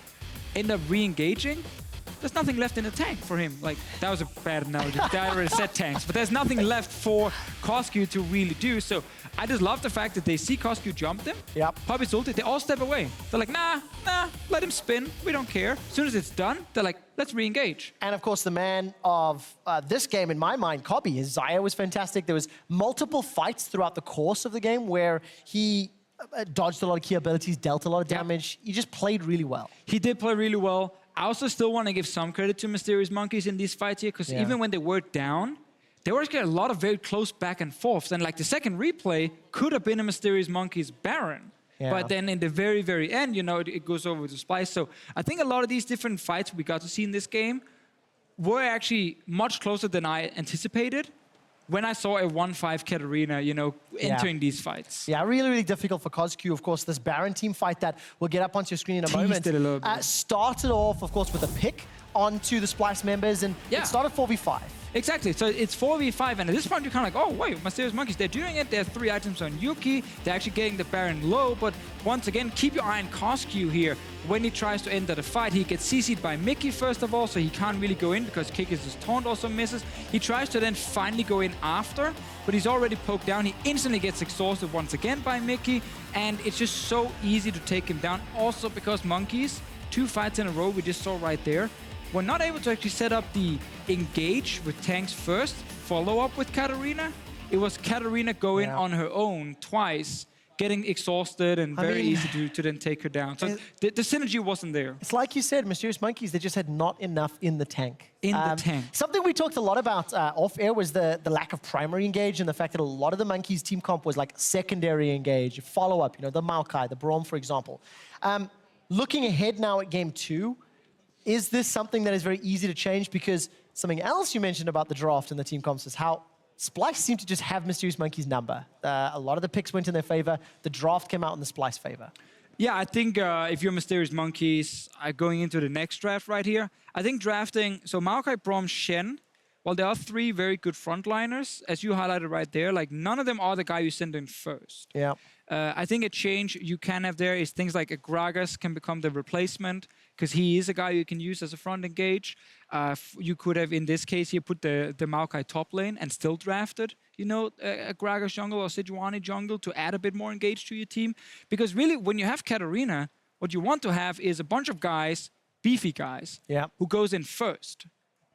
end up re-engaging, there's nothing left in the tank for him. Like, that was a bad analogy. I already said tanks, but there's nothing left for Cozq to really do. So I just love the fact that they see Cozq jump them. Yep. Poppy's ulti, they all step away. They're like, nah, let him spin. We don't care. As soon as it's done, they're like, let's re-engage. And of course, the man of this game, in my mind, Kobbe, his Xayah was fantastic. There was multiple fights throughout the course of the game where he dodged a lot of key abilities, dealt a lot of damage. He just played really well. He did play really well. I also still want to give some credit to Mysterious Monkeys in these fights here, because even when they were down, there was a lot of very close back and forths. And like the second replay could have been a Mysterious Monkeys Baron. But then in the very, very end, you know, it goes over to Splyce. So I think a lot of these different fights we got to see in this game were actually much closer than I anticipated when I saw a 1-5 Katarina, you know, entering these fights. Yeah, really, really difficult for Cozq. Of course, this Baron team fight that we'll get up onto your screen in a moment. It a little bit. Started off, of course, with a pick onto the Splyce members, and it started 4v5. Exactly, so it's 4v5, and at this point you're kind of like, oh wait, Mysterious Monkeys, they're doing it, they have 3 items on Yuki, they're actually getting the Baron low, but once again, keep your eye on Cozq here. When he tries to enter the fight, he gets CC'd by Mikyx first of all, so he can't really go in because Kikis' taunt also misses. He tries to then finally go in after, but he's already poked down. He instantly gets exhausted once again by Mikyx, and it's just so easy to take him down. Also because Monkeys, 2 fights in a row we just saw right there, were not able to actually set up the engage with tanks first, follow up with Katarina. It was Katarina going on her own twice, getting exhausted and very easy to then take her down. So the synergy wasn't there. It's like you said, Mysterious Monkeys, they just had not enough in the tank. The tank. Something we talked a lot about off-air was the lack of primary engage and the fact that a lot of the Monkeys team comp was like secondary engage, follow-up, you know, the Maokai, the Braum, for example. Looking ahead now at game 2, is this something that is very easy to change? Because something else you mentioned about the draft and the team comps is how Splyce seemed to just have Mysterious Monkeys' number. A lot of the picks went in their favor. The draft came out in the Splyce favor. Yeah, I think if you're Mysterious Monkeys going into the next draft right here, I think drafting, so Maokai, Braum, Shen, well, there are 3 very good frontliners, as you highlighted right there. Like, none of them are the guy you send in first. Yeah. I think a change you can have there is things like a Gragas can become the replacement, because he is a guy you can use as a front engage. You could have, in this case here, put the Maokai top lane and still drafted, you know, a Gragas jungle or Sejuani jungle to add a bit more engage to your team. Because really, when you have Katarina, what you want to have is a bunch of guys, beefy guys, who goes in first.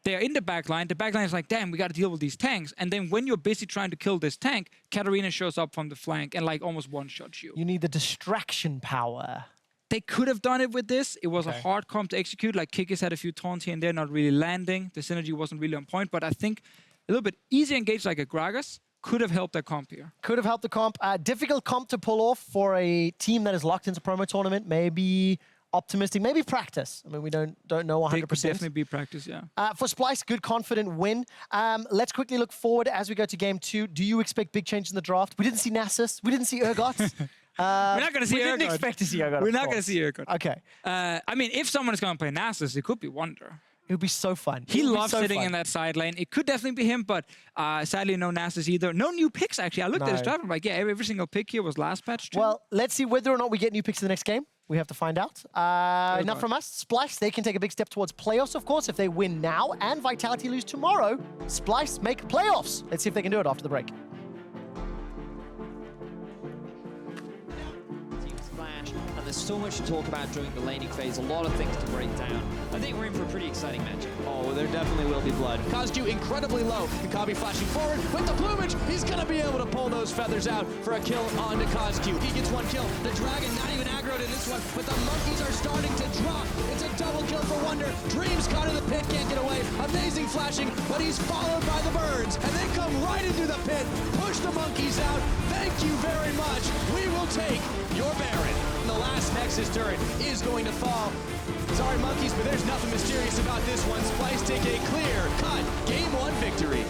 They're in the backline. The backline is like, damn, we got to deal with these tanks. And then when you're busy trying to kill this tank, Katarina shows up from the flank and like almost one-shots you. You need the distraction power. They could have done it with this. It was a hard comp to execute. Like Kikis had a few taunts here and there, not really landing. The synergy wasn't really on point. But I think a little bit easy engage like a Gragas could have helped their comp here. Could have helped the comp. Difficult comp to pull off for a team that is locked into promo tournament. Maybe optimistic, maybe practice. I mean, we don't know 100%. It could definitely be practice, yeah. For Splyce, good, confident win. Let's quickly look forward as we go to game 2. Do you expect big changes in the draft? We didn't see Nasus. We didn't see Urgot. We're not going to see Urgot. We didn't expect to see Urgot. We're not going to see Urgot. Okay. I mean, if someone is going to play Nasus, it could be Wunder. It would be so fun. He loves sitting in that side lane. It could definitely be him, but sadly no Nasus either. No new picks, actually. I looked at his draft. I'm like, yeah, every single pick here was last patch too. Well, let's see whether or not we get new picks in the next game. We have to find out. Enough from us. Splyce, they can take a big step towards playoffs, of course. If they win now and Vitality lose tomorrow, Splyce make playoffs. Let's see if they can do it after the break. There's so much to talk about during the laning phase, a lot of things to break down. I think we're in for a pretty exciting matchup. Oh, there definitely will be blood. Cozq incredibly low. Kobbe flashing forward with the plumage. He's going to be able to pull those feathers out for a kill onto Cozq. He gets 1 kill. The Dragon not even aggroed in this one, but the Monkeys are starting to drop. It's a double kill for Wunder. Dreams caught in the pit, can't get away. Amazing flashing, but he's followed by the birds. And they come right into the pit, push the Monkeys out. Thank you very much. We will take your Baron. The last Nexus turret is going to fall. Sorry, Monkeys, but there's nothing mysterious about this one. Splyce take a clear-cut Game 1 victory.